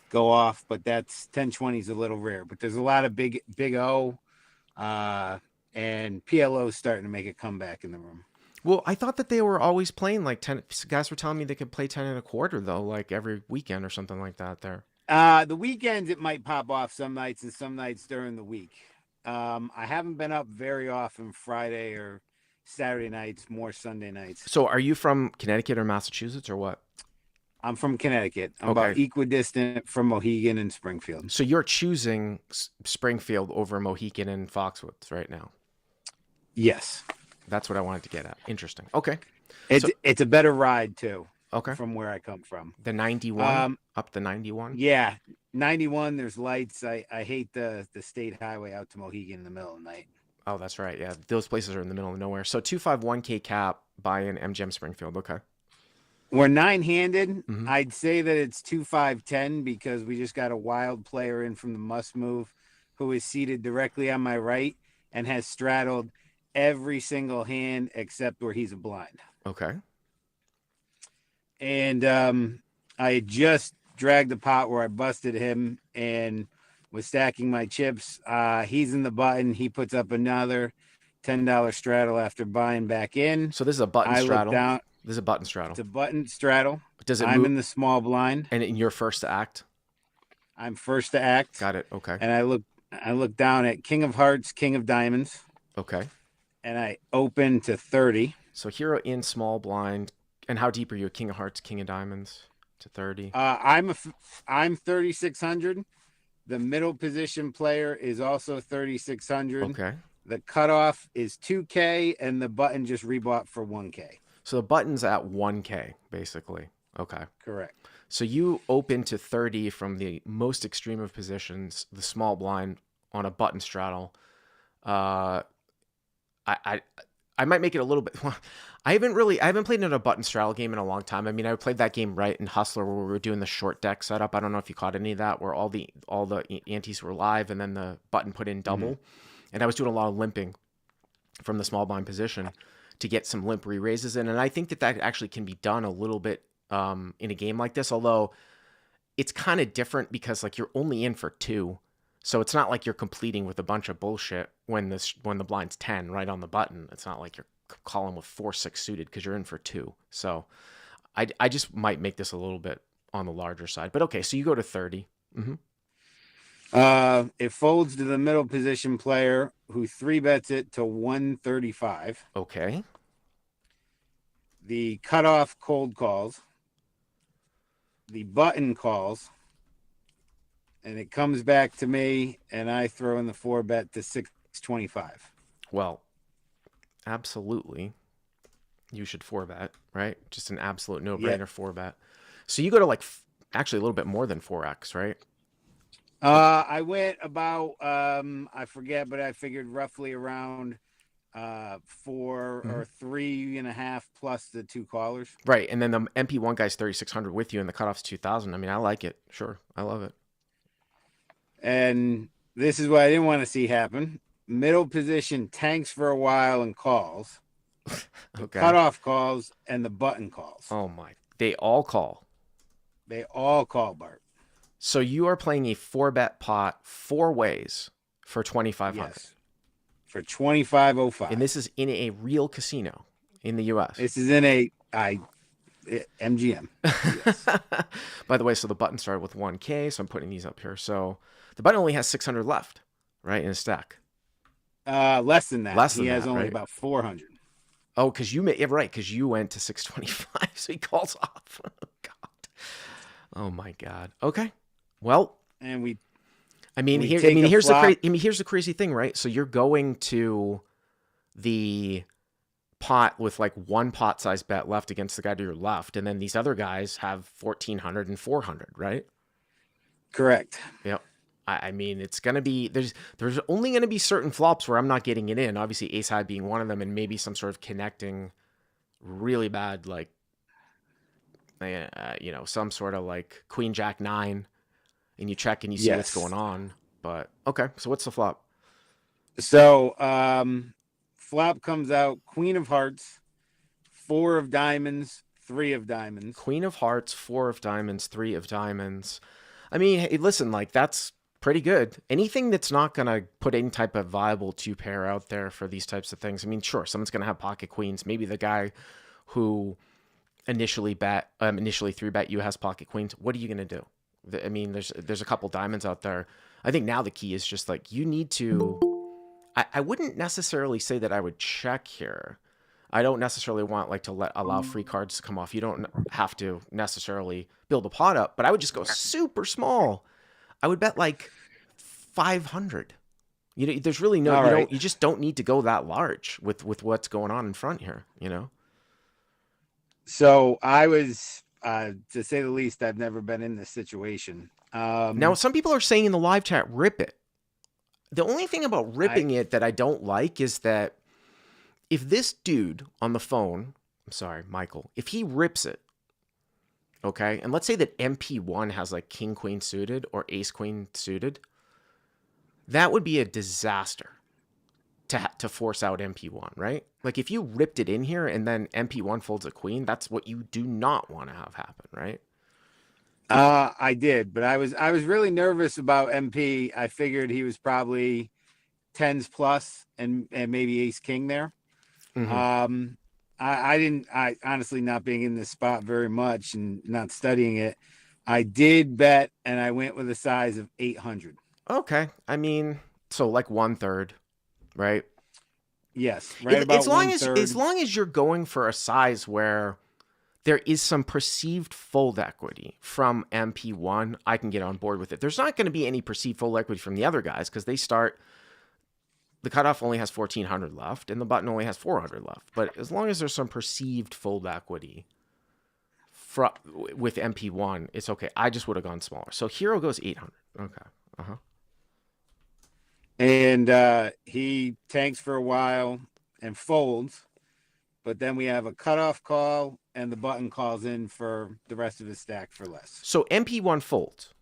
go off, but that's 10-20 is a little rare. But there's a lot of big O, and PLO starting to make a comeback in the room. Well, I thought that they were always playing like 10. Guys were telling me they could play 10.25 though, like every weekend or something like that there. The weekends it might pop off some nights and some nights during the week. I haven't been up very often Friday or Saturday nights, more Sunday nights. So are you from Connecticut or Massachusetts or what? I'm from Connecticut. I'm about equidistant from Mohegan and Springfield. So you're choosing Springfield over Mohegan and Foxwoods right now? Yes. That's what I wanted to get at. Interesting. Okay. It's a better ride too. Okay. From where I come from. The 91 up the 91? Yeah. 91, there's lights. I hate the state highway out to Mohegan in the middle of the night. Oh, that's right. Yeah. Those places are in the middle of nowhere. So 251K cap by an MGM Springfield. Okay. We're 9-handed. Mm-hmm. I'd say that it's 2-5-10 because we just got a wild player in from the must move who is seated directly on my right and has straddled every single hand except where he's a blind. Okay. And I just dragged the pot where I busted him and was stacking my chips. He's in the button. He puts up another $10 straddle after buying back in. So this is a button straddle. Look down. This is a button straddle. It's a button straddle. Does it I'm move? in the small blind. And in your first to act? I'm first to act. Got it. Okay. And I look down at King of Hearts, King of Diamonds. Okay. And I open to 30. So hero in small blind. And how deep are you? King of Hearts, King of Diamonds to 30. I'm 3,600. The middle position player is also 3,600. Okay. The cutoff is 2K, and the button just rebought for 1K. So the button's at 1K, basically. Okay. Correct. So you open to 30 from the most extreme of positions, the small blind on a button straddle. I might make it a little bit. I haven't played in a button straddle game in a long time. I mean, I played that game right in Hustler where we were doing the short deck setup. I don't know if you caught any of that, where all the antes were live and then the button put in double. Mm-hmm. And I was doing a lot of limping from the small blind position to get some limp re-raises in. And I think that actually can be done a little bit in a game like this, although it's kind of different because like you're only in for 2. So it's not like you're completing with a bunch of bullshit when the blind's 10 right on the button. It's not like you're calling with 4-6 suited because you're in for 2. So I just might make this a little bit on the larger side. But okay, so you go to 30. Mm-hmm. It folds to the middle position player who 3-bets it to 135. Okay. The cutoff cold calls. The button calls. And it comes back to me, and I throw in the 4-bet to 625. Well, absolutely. You should 4-bet, right? Just an absolute no-brainer 4-bet. So you go to like actually a little bit more than 4x, right? I went about I forget, but I figured roughly around 4 or 3.5 plus the 2 callers. Right, and then the MP1 guy's 3,600 with you, and the cutoff's 2,000. I mean, I like it. Sure, I love it. And this is what I didn't want to see happen. Middle position tanks for a while and calls. Okay. Cutoff calls and the button calls. Oh my! They all call. They all call, Bart. So you are playing a 4-bet pot 4 ways for 2,500. Yes. For 2,505. And this is in a real casino in the U.S. This is in MGM. Yes. By the way, so the button started with 1K, so I'm putting these up here. So the button only has 600 left, right, in a stack. Less than that. Less than he has that, only right? about 400. Oh, because you went to 625, so he calls off. God. Oh my God. Okay. Well, and here's the crazy thing, right? So you're going to the pot with like 1 pot size bet left against the guy to your left, and then these other guys have 1,400 and 400, right? Correct. Yep. I mean, it's gonna be there's only gonna be certain flops where I'm not getting it in. Obviously, ace high being one of them, and maybe some sort of connecting, really bad like some sort of like queen jack 9, and you check and you see what's Yes. going on. But okay, so what's the flop? So flop comes out queen of hearts, 4 of diamonds, 3 of diamonds. Queen of hearts, 4 of diamonds, 3 of diamonds. I mean, hey, listen, like that's pretty good. Anything that's not going to put any type of viable 2 pair out there for these types of things. I mean, sure, someone's going to have pocket queens. Maybe the guy who initially 3-bet you has pocket queens. What are you going to do? I mean, there's a couple diamonds out there. I think now the key is just like you need to. I wouldn't necessarily say that I would check here. I don't necessarily want like to allow free cards to come off. You don't have to necessarily build a pot up, but I would just go super small. I would bet like 500. There's really no. You just don't need to go that large with what's going on in front here. So I was, to say the least, I've never been in this situation. Now, some people are saying in the live chat, rip it. The only thing about ripping it that I don't like is that if this dude on the phone, I'm sorry, Michael, if he rips it, okay, and let's say that MP1 has like king, queen suited or ace, queen suited, that would be a disaster to force out MP1, right? Like if you ripped it in here and then MP1 folds a queen, that's what you do not want to have happen, right? I did, but I was really nervous about MP. I figured he was probably 10s plus and maybe ace king there. Mm-hmm. I honestly, not being in this spot very much and not studying it, I did bet and I went with a size of 800. Okay. I mean, so like 1/3, right? Yes. Right. About as long as you're going for a size where there is some perceived fold equity from MP1, I can get on board with it. There's not going to be any perceived fold equity from the other guys because the cutoff only has 1,400 left and the button only has 400 left. But as long as there's some perceived fold equity with MP1, it's okay. I just would have gone smaller. So Hero goes 800. Okay. Uh-huh. And he tanks for a while and folds. But then we have a cutoff call, and the button calls in for the rest of his stack for less. So MP1 folds.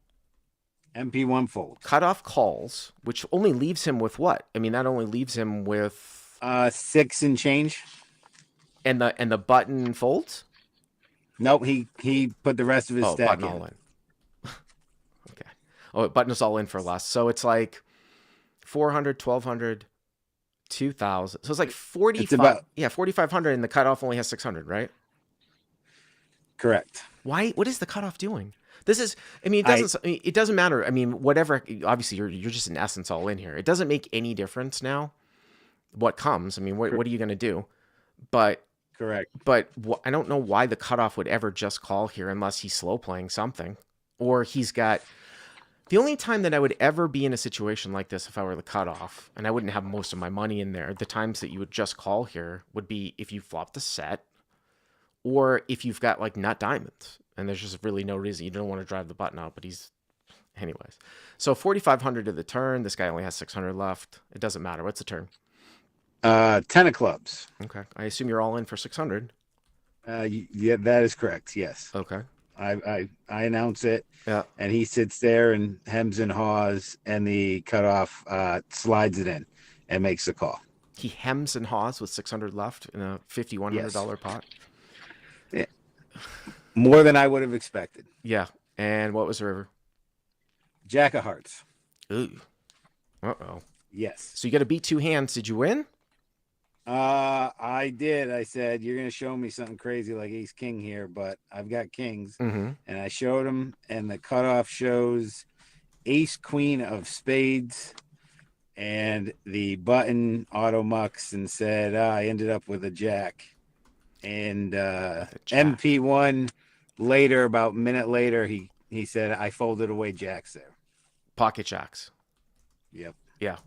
MP1 fold. Cutoff calls, which only leaves him with what? I mean, that only leaves him with 6 and change. And the button folds? Nope, he put the rest of his stack button all in. Okay. Oh, button is all in for less. So it's like 400, 1,200, 2,000. So it's like 4,500, and the cutoff only has 600, right? Correct. Why? What is the cutoff doing? This is, I mean, it doesn't matter. I mean, whatever, obviously you're just in essence all in here. It doesn't make any difference now what comes. I mean, what are you going to do? But correct. But I don't know why the cutoff would ever just call here unless he's slow playing something, or he's got. The only time that I would ever be in a situation like this, if I were the cutoff, and I wouldn't have most of my money in there, the times that you would just call here would be if you flopped a set, or if you've got like nut diamonds, and there's just really no reason you don't want to drive the button out. But anyways. So 4,500 to the turn. This guy only has 600 left. It doesn't matter. What's the turn? 10 of clubs. Okay. I assume you're all in for 600. Yeah, that is correct. Yes. Okay. I announce it. Yeah. And he sits there and hems and haws, and the cutoff slides it in and makes the call. He hems and haws with 600 left in a $5,100 pot. Yeah. More than I would have expected. Yeah. And what was the river? Jack of hearts. Ooh. Uh-oh. Yes. So you got to beat 2 hands. Did you win? I did. I said, you're going to show me something crazy like ace king here, but I've got kings. Mm-hmm. And I showed him, and the cutoff shows ace queen of spades, and the button auto mucks and said, I ended up with a jack. And MP1 later, about a minute later, he said, I folded away jacks there. Pocket jacks. Yep. Yeah.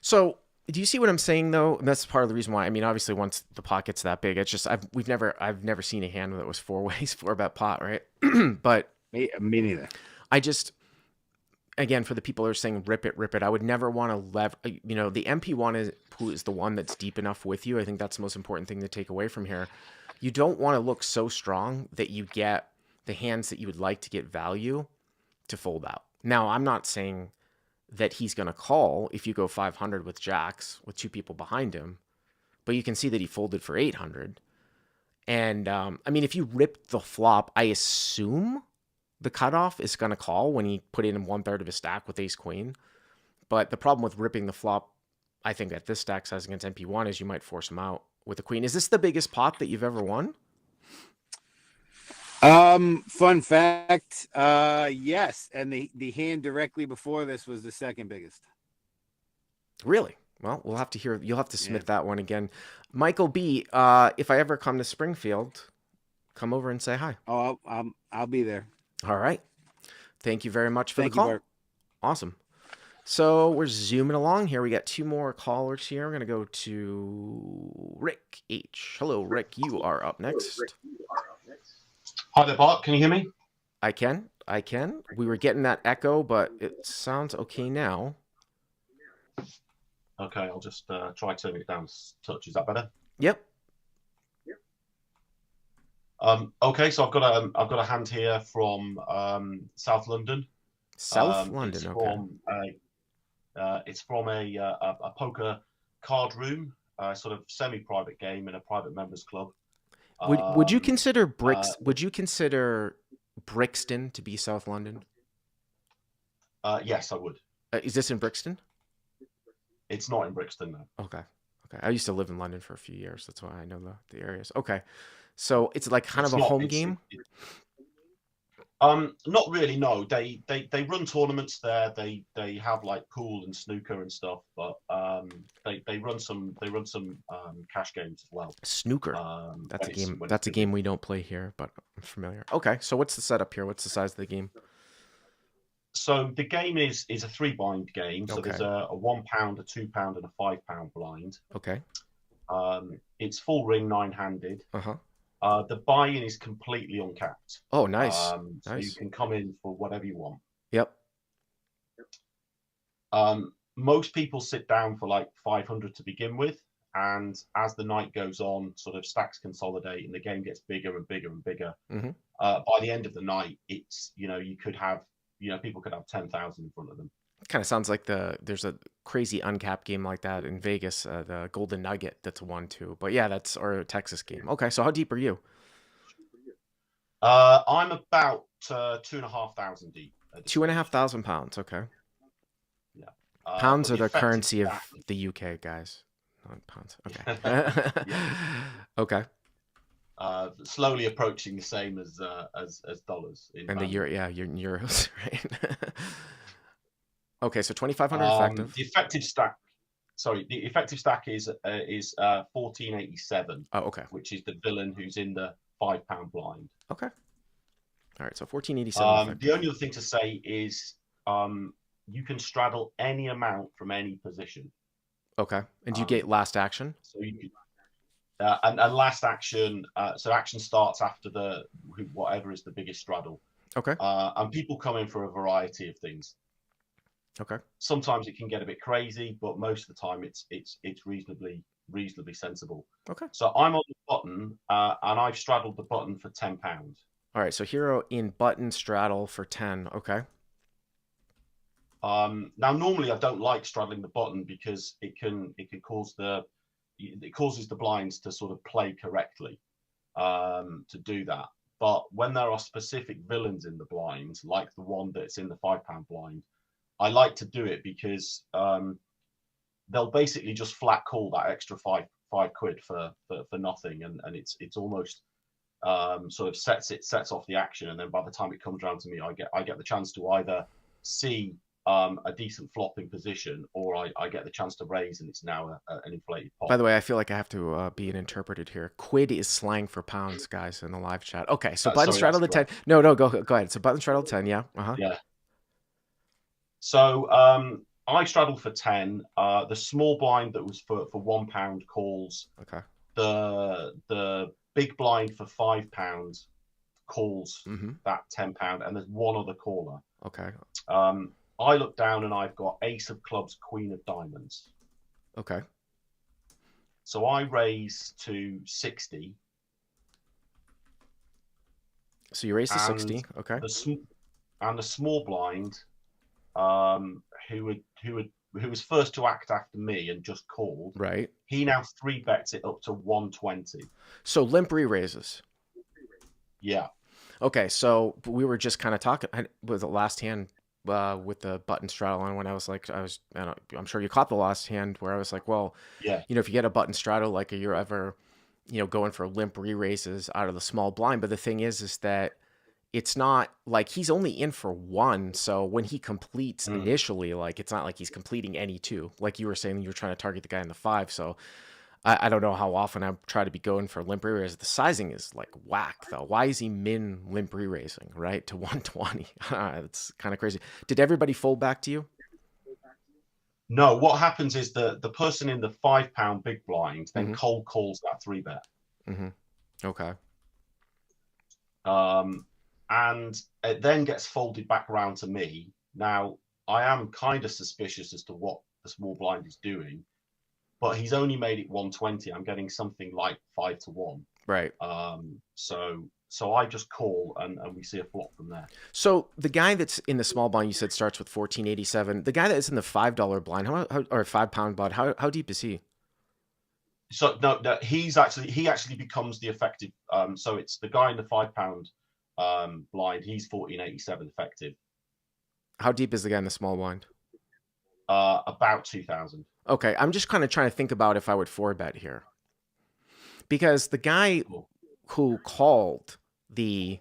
So do you see what I'm saying though? And that's part of the reason why. I mean, obviously, once the pocket's that big, it's just I've never seen a hand that was 4 ways 4-bet pot, right? But me neither. I just, again, for the people who are saying rip it, I would never want to the MP1 is the one that's deep enough with you. I think that's the most important thing to take away from here. You don't want to look so strong that you get the hands that you would like to get value to fold out. Now, I'm not saying that he's going to call if you go 500 with jacks with two people behind him, but you can see that he folded for 800. And I mean, if you rip the flop, I assume the cutoff is going to call when he put in 1/3 of his stack with ace queen. But the problem with ripping the flop, I think at this stack size against NP1 is you might force him out with the queen. Is this the biggest pot that you've ever won? Fun fact, yes, and the hand directly before this was the second biggest. Really? Well, we'll have to hear. You'll have to submit that one again. Michael B, if I ever come to Springfield, come over and say hi. Oh, I'll be there. All right. Thank you very much for Thank the call. you, Bart. Awesome. So we're zooming along here. We got two more callers here. I'm going to go to Rick H. Hello, Rick. You are up next. Hi there, Bart. Can you hear me? I can. We were getting that echo, but it sounds okay now. Okay, I'll just try turning it down a touch. Is that better? Yep. Okay, so I've got a hand here from South London. South London. It's from a poker card room, sort of semi-private game in a private members club. Would you consider would you consider Brixton to be South London? Yes, I would. Is this in Brixton? It's not in Brixton, though. Okay. I used to live in London for a few years. That's why I know the areas. Okay. So it's like kind of a home game? Not really, no. They run tournaments there. They have like pool and snooker and stuff, but they run some cash games as well. Snooker. That's a game we don't play here, but I'm familiar. Okay, so what's the setup here? What's the size of the game? So the game is a 3-blind game. So Okay. there's a £1, a £2, and a £5 blind. Okay. It's full ring 9-handed. Uh-huh. The buy-in is completely uncapped. Oh, nice. So you can come in for whatever you want. Yep. Most people sit down for like 500 to begin with, and as the night goes on, sort of stacks consolidate, and the game gets bigger and bigger and bigger. Mm-hmm. By the end of the night, it's people could have 10,000 in front of them. Kind of sounds like there's a crazy uncapped game like that in Vegas, the Golden Nugget that's 1-2. But yeah, or a Texas game. Okay, so how deep are you? I'm about 2,500 deep. 2,500 pounds. Okay. Yeah. Pounds but are the effective currency of stack- the UK, guys. Not pounds. Okay. Okay. Slowly approaching the same as dollars. And the euro, yeah, you're in euros, right? Okay, so 2,500 effective. The effective stack. Sorry, the effective stack is 1487. Oh, okay. Which is the villain who's in the £5 blind. Okay. All right, so 1487. The only other thing to say is you can straddle any amount from any position. Okay, and do you get last action? So you can, and last action. So action starts after whatever is the biggest straddle. Okay. And people come in for a variety of things. Okay. Sometimes it can get a bit crazy, but most of the time it's reasonably sensible. Okay. So I'm on the button, and I've straddled the button for £10. All right, so hero in button straddle for 10. Okay. Now normally I don't like straddling the button because it causes the blinds to sort of play correctly to do that. But when there are specific villains in the blinds, like the one that's in the £5 blind, I like to do it because they'll basically just flat call that extra five quid for nothing, and it's almost sort of sets off the action, and then by the time it comes around to me, I get the chance to either see a decent flop in position, or I get the chance to raise, and it's now an inflated pot. By the way, I feel like I have to be an interpreted here. Quid is slang for pounds, guys, in the live chat. Okay, so button straddle the 10. No, go ahead. So button straddle 10, yeah. Uh-huh. Yeah. So I straddled for 10. The small blind that was for £1 calls. Okay. The big blind for £5 calls that £10, and there's one other caller. Okay. I look down and I've got ace of clubs, queen of diamonds. Okay. So I raise to 60. So you raised to and 60. Okay. the small blind, who was first to act after me and just called, Right. he now 3-bets it up to 120. So limp re-raises. Yeah. Okay, so we were just kind of talking with the last hand with the button straddle on when I was like, I'm sure you caught the last hand where I was like, well, Yeah. if you get a button straddle, like you're ever, going for limp re-raises out of the small blind. But the thing is that it's not like he's only in for one. So when he completes initially, like it's not like he's completing any two. Like you were saying, you were trying to target the guy in the 5. So I don't know how often I try to be going for limp re-raise. The sizing is like whack though. Why is he min limp re-raising, right? To 120. It's kind of crazy. Did everybody fold back to you? No, what happens is the person in the £5 big blind then cold calls that 3-bet. Okay. And it then gets folded back around to me. Now, I am kind of suspicious as to what the small blind is doing, but he's only made it 120. I'm getting something like 5 to 1. Right. So I just call and we see a flop from there. So the guy that's in the small blind, you said starts with 1487. The guy that is in the $5 blind, how or £5 blind, how deep is he? So no, he actually becomes the effective. So it's the guy in the £5 blind. He's 1487 effective. How deep is the guy in the small blind? About 2000. Okay, I'm just kind of trying to think about if I would 4-bet here, because the guy who called in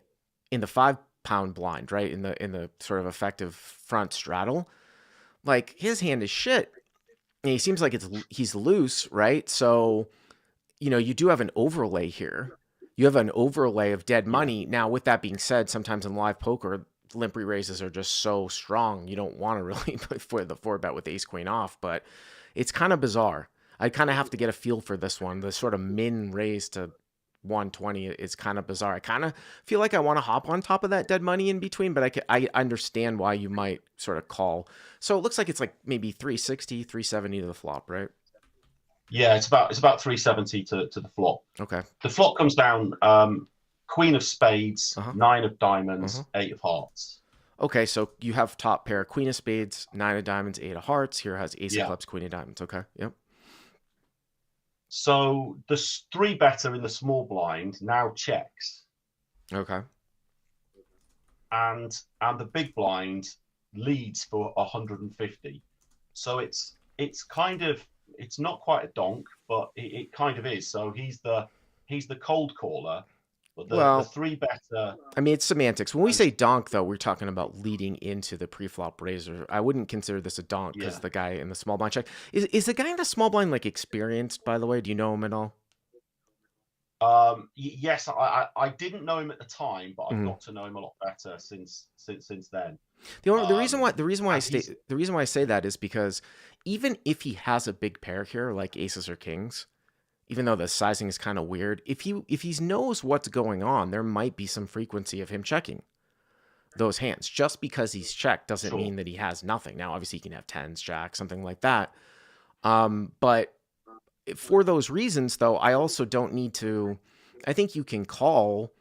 the £5 blind, right, in the sort of effective front straddle, like his hand is shit. And he seems like he's loose, right? So, you do have an overlay here. You have an overlay of dead money. Now, with that being said, sometimes in live poker, limp re-raises are just so strong. You don't want to really put for the 4-bet with ace queen off, but it's kind of bizarre. I kind of have to get a feel for this one. The sort of min raise to 120 is kind of bizarre. I kind of feel like I want to hop on top of that dead money in between, but I understand why you might sort of call. So it looks like it's like maybe 360, 370 to the flop, right? Yeah, it's about 370 to the flop. Okay. The flop comes down queen of spades, 9 of diamonds, 8 of hearts. Okay, so you have top pair, queen of spades, 9 of diamonds, 8 of hearts. Here has ace of clubs, queen of diamonds. Okay, yep. So the 3-better in the small blind now checks. Okay. And the big blind leads for 150. So it's kind of, it's not quite a donk, but it kind of is. So he's the cold caller, but the 3-better. I mean, it's semantics. When we say donk, though, we're talking about leading into the pre-flop raiser. I wouldn't consider this a donk because the guy in the small blind check. Is the guy in the small blind like experienced, by the way? Do you know him at all? Yes, I didn't know him at the time, but I've got to know him a lot better since then. The reason why I say that is because even if he has a big pair here, like aces or kings, even though the sizing is kind of weird, if he knows what's going on, there might be some frequency of him checking those hands. Just because he's checked doesn't mean that he has nothing. Now, obviously, he can have tens, jacks, something like that. But for those reasons, though, I also don't need to. I think you can call.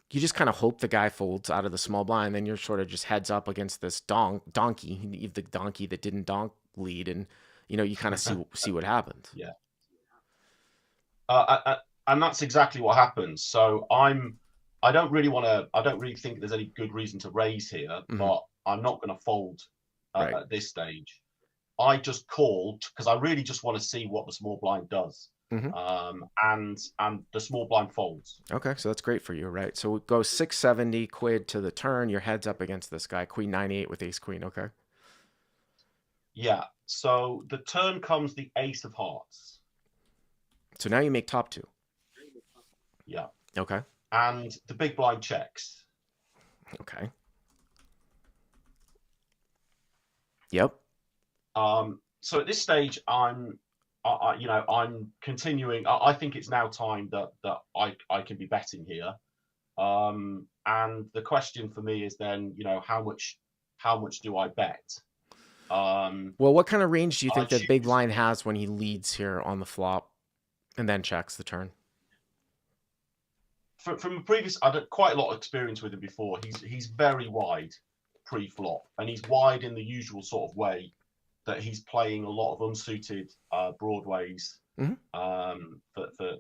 You just kind of hope the guy folds out of the small blind, then you're sort of just heads up against this donkey, the donkey that didn't donk lead, and you kind of see what happens. Yeah. And that's exactly what happens. So I don't really think there's any good reason to raise here, but I'm not going to fold at this stage. I just called because I really just want to see what the small blind does. And the small blind folds. Okay, so that's great for you, right? So it goes 670 quid to the turn. Your head's up against this guy, queen 98 with ace queen. Okay. Yeah. So the turn comes the ace of hearts. So now you make top 2. Yeah. Okay. And the big blind checks. Okay. Yep. So at this stage, I'm continuing. I think it's now time that I can be betting here. And the question for me is then, how much do I bet? Well, what kind of range do you think that big blind has when he leads here on the flop and then checks the turn? from a previous, I had quite a lot of experience with him before. He's very wide pre-flop, and he's wide in the usual sort of way that he's playing a lot of unsuited broadways. For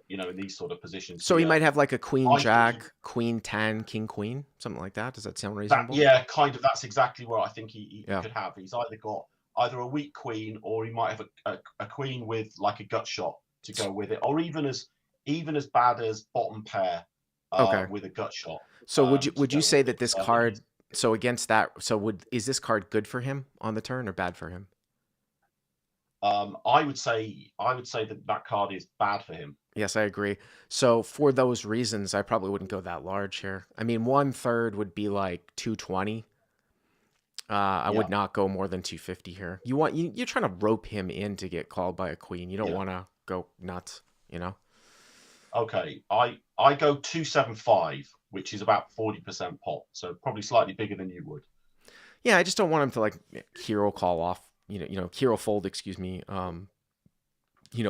in these sort of positions. So he might have like a queen jack, think queen 10, king queen, something like that. Does that sound that, reasonable? yeah, kind of. That's exactly what I think he could have. He's either got a weak queen, or he might have a queen with like a gut shot to go with it, or even as bad as bottom pair with a gut shot. So would you say that this card? So against that, is this card good for him on the turn or bad for him? I would say that card is bad for him. Yes, I agree. So for those reasons, I probably wouldn't go that large here. I mean, 1/3 would be like 220. I would not go more than 250 here. You're trying to rope him in to get called by a queen. You don't want to go nuts, Okay, I go 275, which is about 40% pot, so probably slightly bigger than you would. Yeah, I just don't want him to like hero call off. Hero fold, excuse me.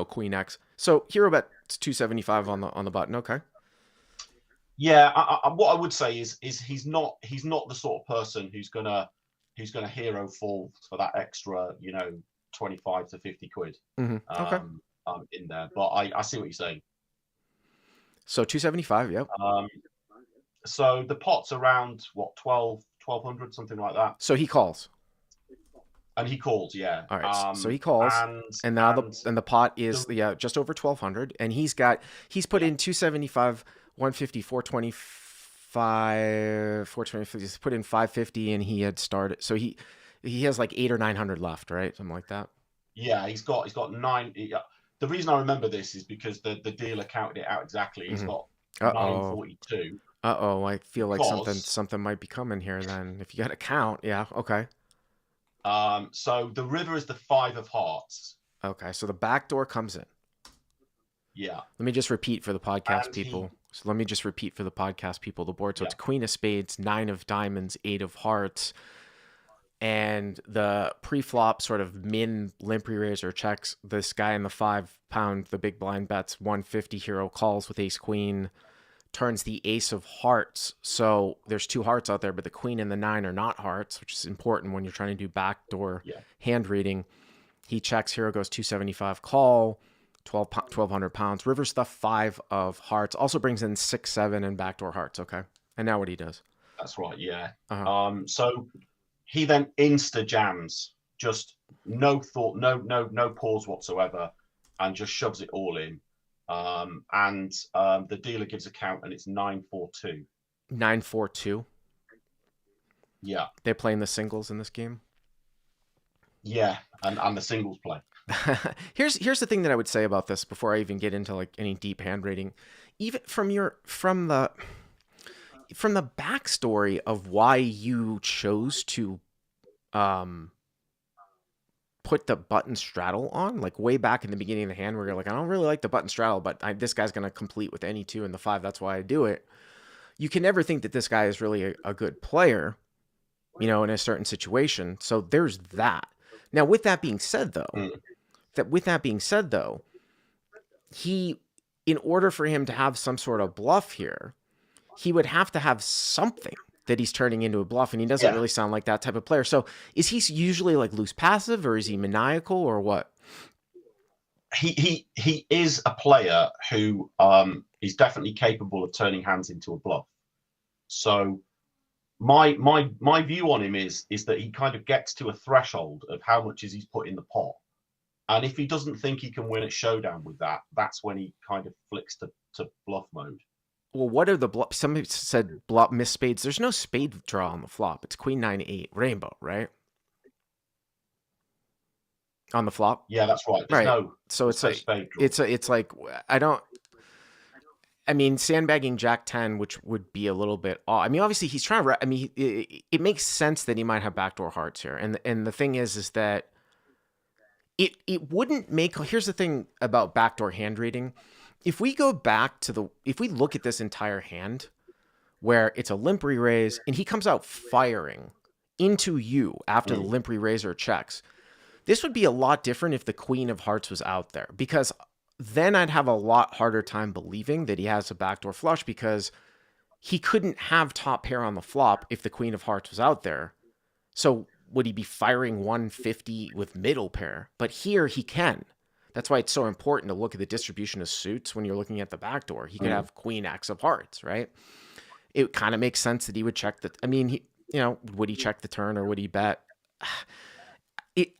Queen X. So hero bet 275 on the button. Okay. Yeah, what I would say is he's not the sort of person who's gonna hero fold for that extra 25 to 50 quid. Okay. In there, but I see what you're saying. So 275, yep. So the pot's around what 1200, something like that. So he calls. And he calls, yeah. All right. So he calls, and now the pot is just over 1200, and he's put in 275, 150, 425, 425. He's put in 550, and he had started. So he has like 800 or 900 left, right? Something like that. Yeah, he's got 9. The reason I remember this is because the dealer counted it out exactly. He's got 942. I feel like something might be coming here. Then, if you got to count, yeah, okay. So the river is the 5 of hearts. Okay, so the back door comes in. Yeah. Let me just repeat for the podcast people. The board. So it's Queen of Spades, 9 of Diamonds, 8 of Hearts. And the pre-flop sort of min limp raiser checks this guy in the 5 pound, the big blind bets 150, hero calls with ace queen, turns the ace of hearts. So there's 2 hearts out there, but the queen and the 9 are not hearts, which is important when you're trying to do backdoor hand reading. He checks, hero goes 275 call, 1200 pounds. River's the 5 of hearts, also brings in 6, 7 and backdoor hearts. Okay. And now what he does. That's right. Yeah. So he then insta jams, just no thought, no pause whatsoever, and just shoves it all in. The dealer gives a count, and it's 942. 942. Yeah. They're playing the singles in this game. Yeah, and the singles play. Here's the thing that I would say about this before I even get into like any deep hand rating. Even from the backstory of why you chose to put the button straddle on, like way back in the beginning of the hand where you're like, I don't really like the button straddle, but this guy's going to complete with any 2 and the 5. That's why I do it. You can never think that this guy is really a good player, in a certain situation. So there's that. Now, with that being said, though, in order for him to have some sort of bluff here, he would have to have something that he's turning into a bluff, and he doesn't really sound like that type of player. So is he usually like loose passive, or is he maniacal, or what? He is a player who is definitely capable of turning hands into a bluff. So my view on him is that he kind of gets to a threshold of how much is he's put in the pot. And if he doesn't think he can win at showdown with that, that's when he kind of flicks to bluff mode. Well, what are the bluff? Somebody said bluff miss spades. There's no spade draw on the flop. It's queen 9-8 rainbow, right? On the flop. Yeah, that's right. So it's like it's like I mean, sandbagging Jack 10, which would be a little bit odd. I mean, obviously he's trying to. It makes sense that he might have backdoor hearts here, and the thing is that it wouldn't make. Here's the thing about backdoor hand reading. If we go back to if we look at this entire hand, where it's a limp re-raise and he comes out firing into you after the limp re-raiser checks, this would be a lot different if the queen of hearts was out there, because then I'd have a lot harder time believing that he has a backdoor flush, because he couldn't have top pair on the flop if the queen of hearts was out there. So would he be firing 150 with middle pair? But here he can. That's why it's so important to look at the distribution of suits when you're looking at the backdoor. He could have queen X of hearts, right? It kind of makes sense that he would check the, I mean, would he check the turn or would he bet?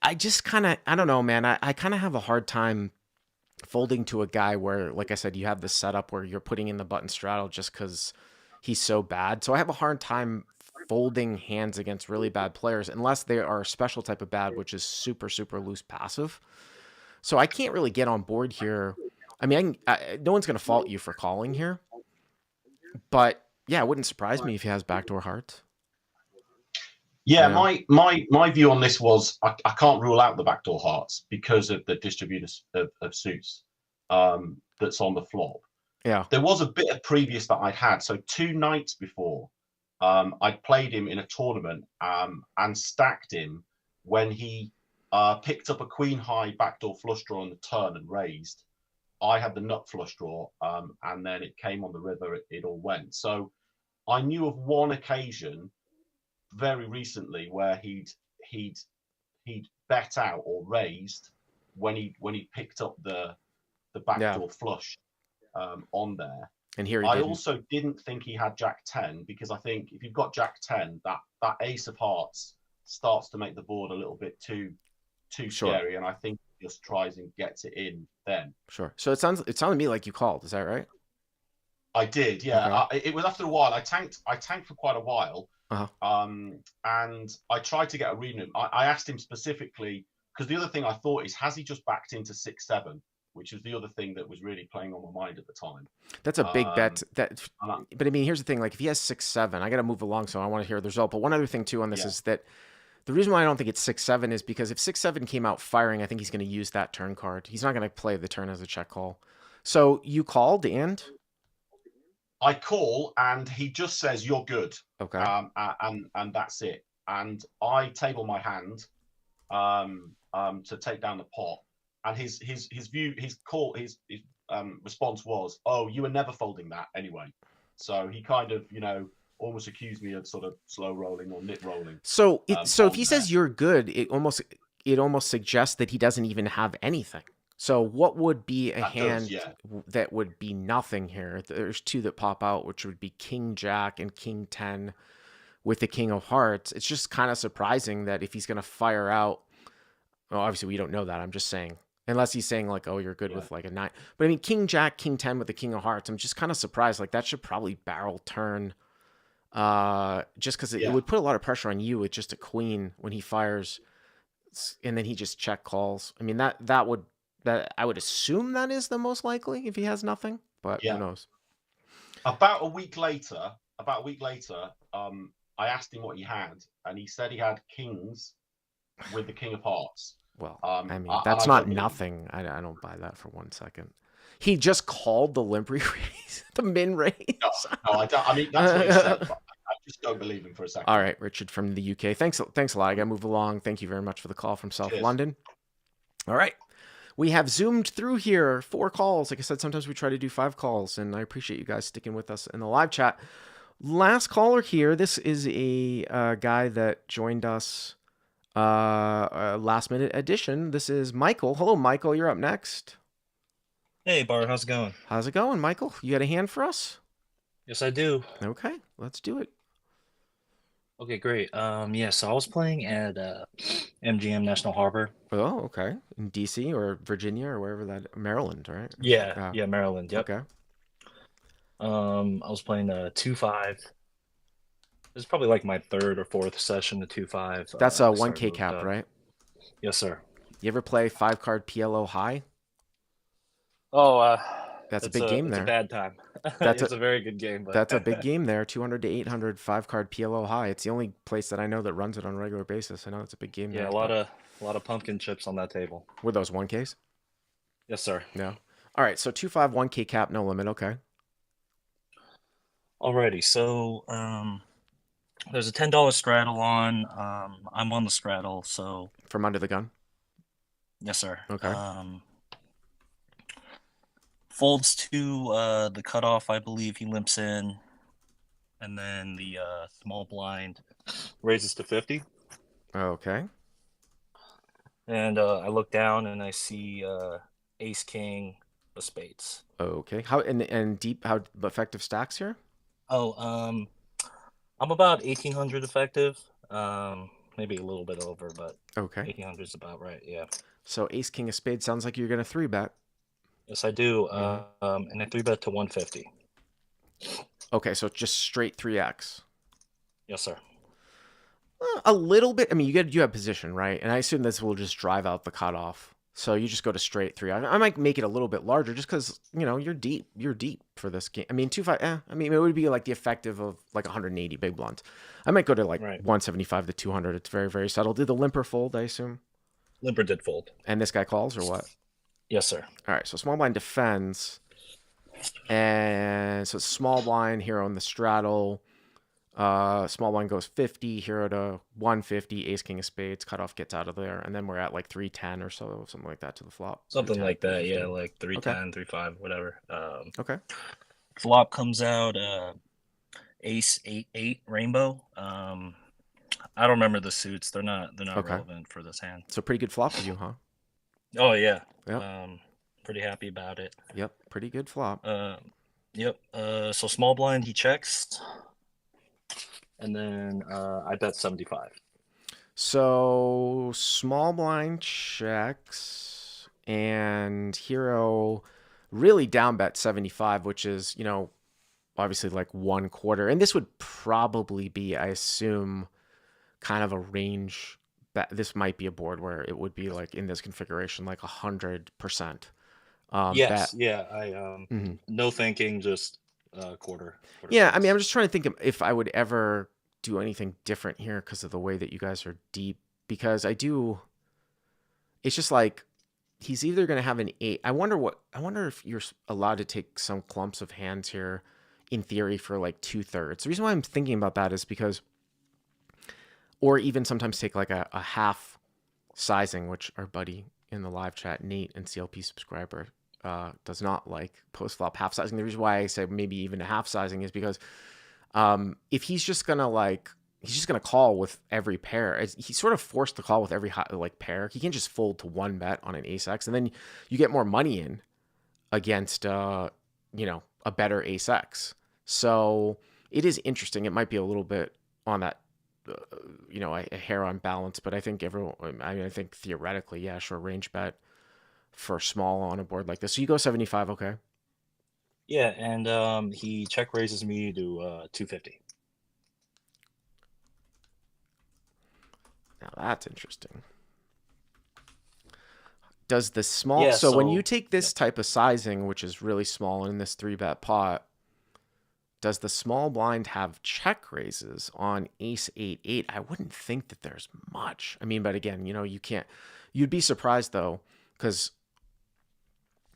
I just kind of, I don't know, man. I kind of have a hard time folding to a guy where, like I said, you have this setup where you're putting in the button straddle just because he's so bad. So I have a hard time folding hands against really bad players unless they are a special type of bad, which is super, super loose passive. So I can't really get on board here. I mean, no one's going to fault you for calling here. But yeah, it wouldn't surprise me if he has backdoor hearts. Yeah, my view on this was I can't rule out the backdoor hearts because of the distribution of suits that's on the flop. Yeah. There was a bit of previous that I'd had. So 2 nights before, I'd played him in a tournament and stacked him when he picked up a queen high backdoor flush draw on the turn and raised. I had the nut flush draw, and then it came on the river. It all went. So I knew of one occasion very recently where he'd bet out or raised when he picked up the backdoor flush on there. And here I also didn't think he had Jack 10, because I think if you've got Jack 10, that ace of hearts starts to make the board a little bit too scary, and I think he just tries and gets it in then. Sure. So it sounded to me like you called. Is that right? I did, yeah. Okay. It was after a while. I tanked for quite a while. And I tried to get a read on him. I asked him specifically, because the other thing I thought is, has he just backed into 6-7, which was the other thing that was really playing on my mind at the time. That's a big bet. But I mean, here's the thing: like, if he has 6-7, I got to move along, so I want to hear the result. But one other thing too on this is that the reason why I don't think it's 6-7 is because if 6-7 came out firing, I think he's going to use that turn card. He's not going to play the turn as a check call. So you called, and I call, and he just says, "You're good." Okay. And that's it. And I table my hand to take down the pot. And his response was, "Oh, you were never folding that anyway." So he kind of, almost accused me of sort of slow rolling or nit rolling. So if he says you're good, it almost suggests that he doesn't even have anything. So what would be a hand that would be nothing here? There's 2 that pop out, which would be King Jack and King 10 with the King of Hearts. It's just kind of surprising that if he's going to fire out, well, obviously we don't know that. I'm just saying, unless he's saying like, "Oh, you're good with like a 9." But I mean, King Jack, King 10 with the King of Hearts, I'm just kind of surprised. Like, that should probably barrel turn, just because it would put a lot of pressure on you with just a queen when he fires, and then he just check calls. I mean, that I would assume that is the most likely if he has nothing, but who knows? About a week later, I asked him what he had, and he said he had kings with the King of Hearts. Well, I mean, that's not nothing. I don't buy that for 1 second. He just called the limp raise, the min raise. No, I don't. I mean, that's what he said, but I just don't believe him for a second. All right, Richard from the UK. Thanks a lot. I got to move along. Thank you very much for the call from South London. All right. We have zoomed through here 4 calls. Like I said, sometimes we try to do 5 calls, and I appreciate you guys sticking with us in the live chat. Last caller here. This is a guy that joined us last minute edition. This is Michael. Hello, Michael. You're up next. Hey, Bart. How's it going? How's it going, Michael? You got a hand for us? Yes, I do. Okay, let's do it. Okay, great. So I was playing at MGM National Harbor. Oh, okay. In DC or Virginia or wherever that, Maryland, right? Yeah, Maryland. Yep. Okay. I was playing 2-5. This is probably like my 3rd or 4th session of 2-5. That's a 1K cap, right? Yes, sir. You ever play 5-card PLO high? Oh, that's a big game there. It's a bad time. It's a very good game. But... That's a big game there. 200 to 800 5-card PLO high. It's the only place that I know that runs it on a regular basis. I know it's a big game there. Yeah, a lot of pumpkin chips on that table. Were those 1Ks? Yes, sir. No. All right, so 2-5 1K cap, no limit. Okay. Alrighty, so there's a $10 straddle on. I'm on the straddle, so from under the gun. Yes, sir. Okay. Folds to the cutoff, I believe he limps in, and then the small blind raises to 50. Okay. And I look down and I see ace king of spades. Okay. How and deep? How effective stacks here? Oh, I'm about 1800 effective. Maybe a little bit over, but Okay. 1800 is about right. Yeah. So ace king of spades sounds like you're gonna 3-bet. Yes, I do. And I 3-bet to 150. Okay, so just straight 3x. Yes, sir. A little bit. I mean, you have position, right? And I assume this will just drive out the cutoff. So you just go to straight 3. I might make it a little bit larger just because, you're deep. You're deep for this game. I mean, 2-5, I mean, it would be like the effective of like 180 big blinds. I might go to like 175 to 200. It's very, very subtle. Did the limper fold, I assume? Limper did fold. And this guy calls or what? Yes, sir. All right, so small blind defends. And so small blind, hero in the straddle. Small blind goes 50, hero to 150, ace king of spades, cutoff gets out of there, and then we're at like 310 or so, something like that to the flop. Something like that, yeah, like 310, 35, whatever. Okay. Flop comes out ace 8-8 rainbow. I don't remember the suits. They're not relevant for this hand. So pretty good flop for you, huh? Oh yeah. Yep. Pretty happy about it. Yep, pretty good flop. Yep. So small blind he checks. And then I bet 75. So small blind checks and hero really down bet 75, which is, obviously like 1/4. And this would probably be, I assume, kind of a range bet. This might be a board where it would be like in this configuration, like 100%. Yes. Bet. Yeah. I no thinking, just quarter. Yeah, I mean, I'm just trying to think if I would ever do anything different here because of the way that you guys are deep. Because it's just like he's either going to have an 8. I wonder if you're allowed to take some clumps of hands here, in theory, for like 2/3. The reason why I'm thinking about that is because, or even sometimes take like a half sizing, which our buddy in the live chat, Nate, and CLP subscriber, does not like post flop half sizing. The reason why I say maybe even a half sizing is because if he's just gonna call with every pair, he's sort of forced to call with every pair. He can't just fold to 1-bet on an ace x, and then you get more money in against a better ace x. So it is interesting. It might be a little bit on that a hair on balance, but I think I think theoretically, yeah, sure, range bet for small on a board like this. So you go 75, okay? Yeah, and he check raises me to 250. Now that's interesting. Does the small so when you take this type of sizing, which is really small in this 3-bet pot, does the small blind have check raises on ace 8-8? I wouldn't think that there's much. I mean, but again, you can't. You'd be surprised though, because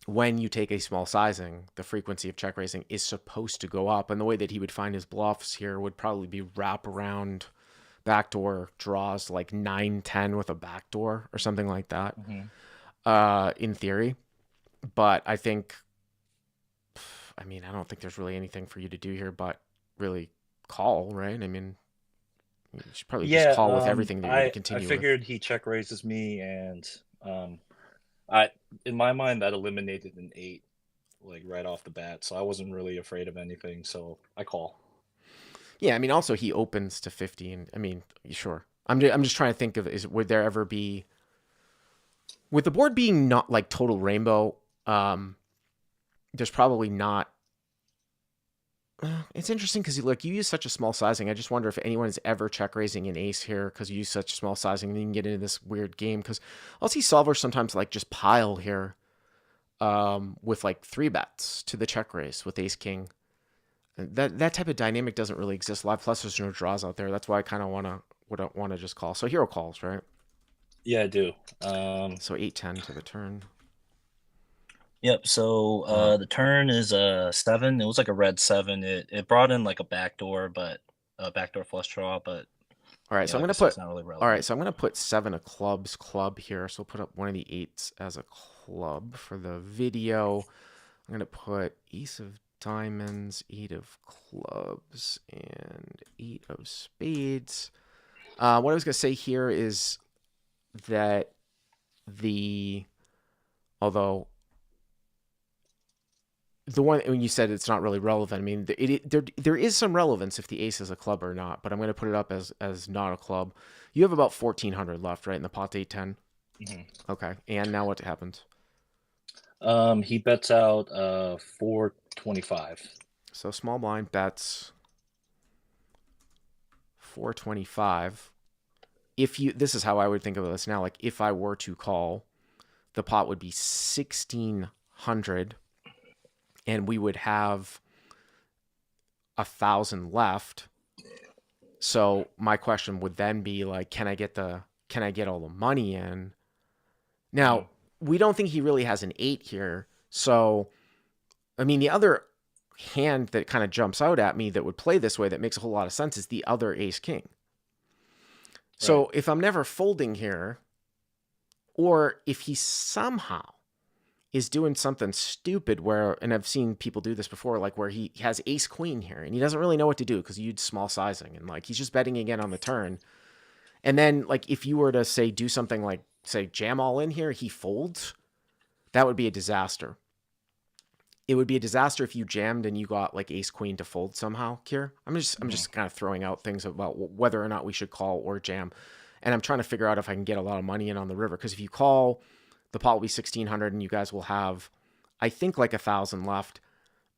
when you take a small sizing, the frequency of check raising is supposed to go up, and the way that he would find his bluffs here would probably be wrap around backdoor draws like 9-10 with a backdoor or something like that. In theory, but I don't think there's really anything for you to do here but really call, right? I mean, you should probably just call with everything that you're going to continue I figured he check raises me, and in my mind that eliminated an 8 like right off the bat, so I wasn't really afraid of anything, so I call. Yeah, I mean, also he opens to 50, and I mean, sure. I'm just trying to think of, would there ever be, with the board being not like total rainbow, there's probably not. It's interesting because you use such a small sizing. I just wonder if anyone is ever check raising an ace here because you use such small sizing, and then you can get into this weird game. Because I'll see solvers sometimes like just pile here, with like 3-bets to the check raise with ace king. That type of dynamic doesn't really exist live. Plus, there's no draws out there. That's why I kind of want to just call. So hero calls, right? Yeah, I do. So 8-10 to the turn. Yep. So the turn is 7. It was like a red 7. It brought in like a backdoor, but a backdoor flush draw. But all right, so I'm gonna put. Really all right, so I'm gonna put 7 of clubs club here. So we'll put up one of the 8s as a club for the video. I'm going to put ace of diamonds, 8 of clubs, and 8 of spades. What I was going to say here is that although the one when you said it's not really relevant, I mean, there is some relevance if the ace is a club or not, but I'm going to put it up as not a club. You have about 1,400 left, right, in the pot 8-10? Mm-hmm. Okay, and now what happens? He bets out 425. So small blind bets 425. This is how I would think of this now. Like if I were to call, the pot would be 1,600, and we would have 1,000 left. So my question would then be like, can I get all the money in? Now, we don't think he really has an 8 here. So, I mean, the other hand that kind of jumps out at me that would play this way that makes a whole lot of sense is the other ace king. So if I'm never folding here, or if he somehow is doing something stupid and I've seen people do this before, like where he has ace queen here and he doesn't really know what to do because you use small sizing and like he's just betting again on the turn. And then like if you were to say do something like say jam all in here, he folds, that would be a disaster. It would be a disaster if you jammed and you got like ace queen to fold somehow, Kier. I'm just kind of throwing out things about whether or not we should call or jam. And I'm trying to figure out if I can get a lot of money in on the river. Because if you call, the pot will be 1,600 and you guys will have, I think, like 1,000 left.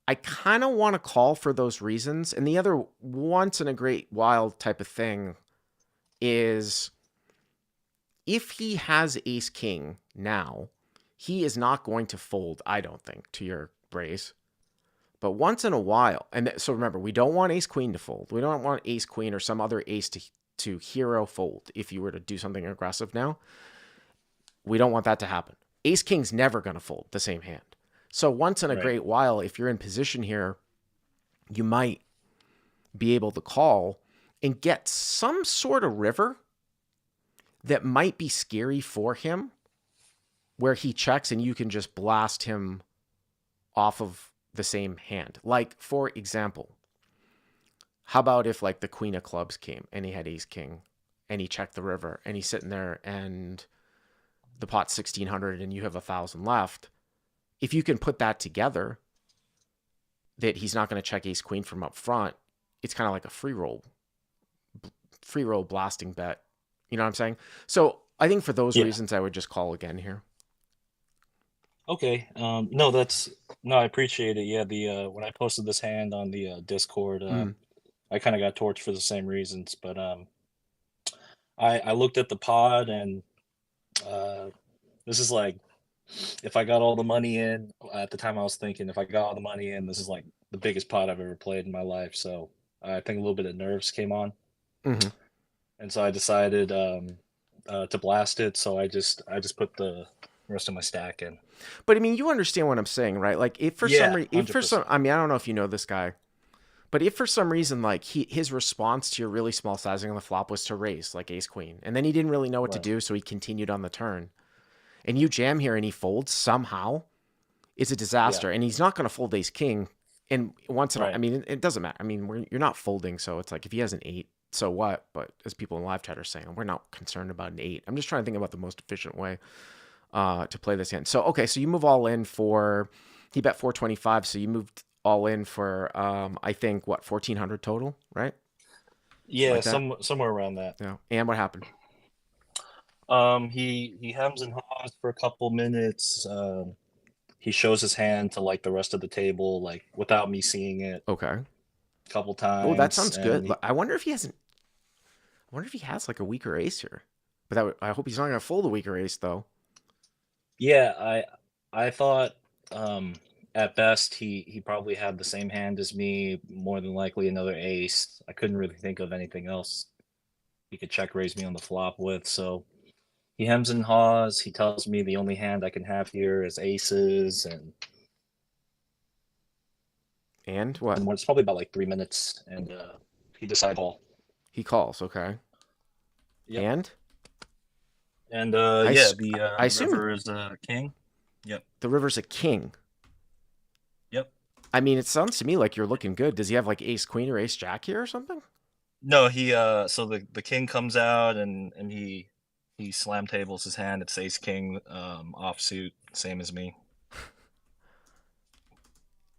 I kind of want to call for those reasons. And the other once in a great while type of thing is if he has ace king now, he is not going to fold, I don't think, to your raise. But once in a while, and so remember, we don't want ace queen to fold. We don't want ace queen or some other ace to hero fold if you were to do something aggressive now. We don't want that to happen. Ace king's never going to fold the same hand. So once in a great while, if you're in position here, you might be able to call and get some sort of river that might be scary for him, where he checks and you can just blast him off of the same hand. Like, for example, how about if like the queen of clubs came and he had ace king and he checked the river and he's sitting there and the pot's 1,600 and you have 1,000 left. If you can put that together, that he's not going to check ace queen from up front, it's kind of like a free roll blasting bet. You know what I'm saying? So I think for those reasons, I would just call again here. Okay. No, I appreciate it. Yeah, when I posted this hand on the Discord, I kind of got torched for the same reasons, but I looked at the pod and this is like if I got all the money in at the time, I was thinking if I got all the money in, this is like the biggest pot I've ever played in my life. So I think a little bit of nerves came on, and so I decided to blast it. So I just put the rest of my stack in. But I mean, you understand what I'm saying, right? Like if for some reason, I mean, I don't know if you know this guy, but if for some reason, like his response to your really small sizing on the flop was to raise like ace queen, and then he didn't really know what to do, so he continued on the turn, and you jam here and he folds somehow, it's a disaster. And he's not going to fold ace king. And once in a while, I mean, it doesn't matter. I mean, you're not folding, so it's like if he has an 8, so what? But as people in live chat are saying, we're not concerned about an 8. I'm just trying to think about the most efficient way to play this hand. So okay, so you move all in for, he bet 425, so you moved all in for I think what, 1,400 total, right? Yeah, like somewhere around that. Yeah. And what happened? He hems and haws for a couple minutes. He shows his hand to like the rest of the table, like without me seeing it. Okay. A couple times. Oh, that sounds good. I wonder if he has like a weaker ace here. But I hope he's not going to fold a weaker ace though. Yeah, I thought at best he probably had the same hand as me, more than likely another ace. I couldn't really think of anything else he could check raise me on the flop with, so he hems and haws. He tells me the only hand I can have here is aces, and what? And it's probably about like 3 minutes, and he decides call. He calls, okay. Yep. And I assume river is a king. Yep. The river's a king. I mean, it sounds to me like you're looking good. Does he have like ace queen or ace jack here or something? No, he so the king comes out and he slam tables his hand. It's ace king offsuit, same as me.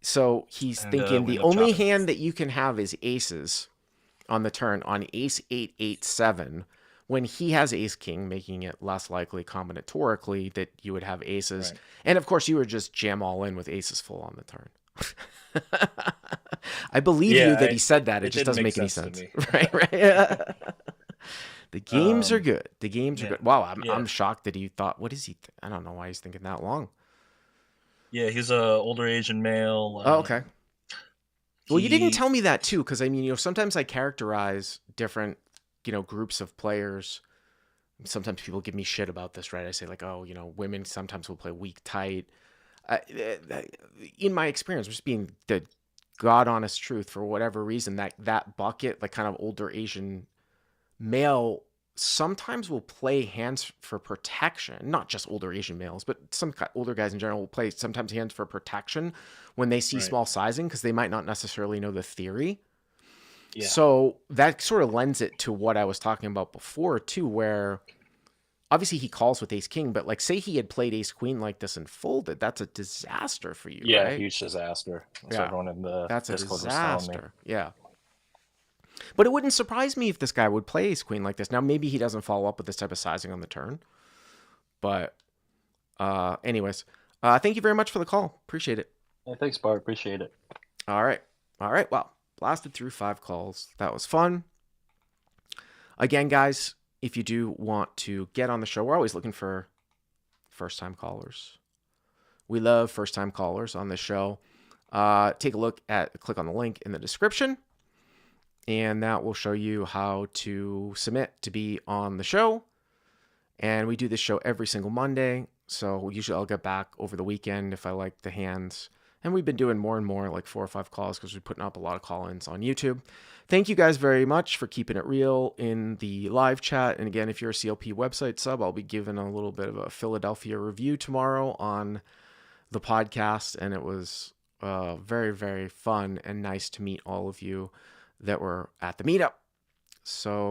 So he's And thinking we the end up only chopping. hand that you can have is aces on the turn on ace 8 8 7 when he has ace king, making it less likely combinatorically that you would have aces. Right. And of course, you would just jam all in with aces full on the turn. I believe you that he said that. It just didn't doesn't make any to sense. me. Right, right. The games are good. The games are yeah. good. Wow, Yeah. I'm shocked that he thought, what is he? I don't know why he's thinking that long. Yeah, he's a older Asian male. Oh, okay. Well, you didn't he- tell me that too, because I mean, sometimes I characterize different, groups of players. Sometimes people give me shit about this, right? I say like, oh, women sometimes will play weak tight. In my experience, just being the god honest truth, for whatever reason, that bucket, like kind of older Asian male, sometimes will play hands for protection. Not just older Asian males, but some older guys in general will play sometimes hands for protection when they see Right. small sizing, because they might not necessarily know the theory. Yeah. So that sort of lends it to what I was talking about before too, where obviously he calls with ace king, but like say he had played ace queen like this and folded, that's a disaster for you, yeah, right? huge disaster. That's Yeah. what everyone in the That's a Discord was telling me. disaster. Yeah. But it wouldn't surprise me if this guy would play ace queen like this. Now maybe he doesn't follow up with this type of sizing on the turn. But anyways, thank you very much for the call. Appreciate it. Yeah, thanks, Bart. Appreciate it. All right. Well, blasted through 5 calls. That was fun. Again, guys, if you do want to get on the show, we're always looking for first-time callers. We love first-time callers on the show. Click on the link in the description, and that will show you how to submit to be on the show. And we do this show every single Monday, so usually I'll get back over the weekend if I like the hands. And we've been doing more and more, like 4 or 5 calls, because we're putting up a lot of call-ins on YouTube. Thank you guys very much for keeping it real in the live chat. And again, if you're a CLP website sub, I'll be giving a little bit of a Philadelphia review tomorrow on the podcast. And it was very, very fun and nice to meet all of you that were at the meetup. So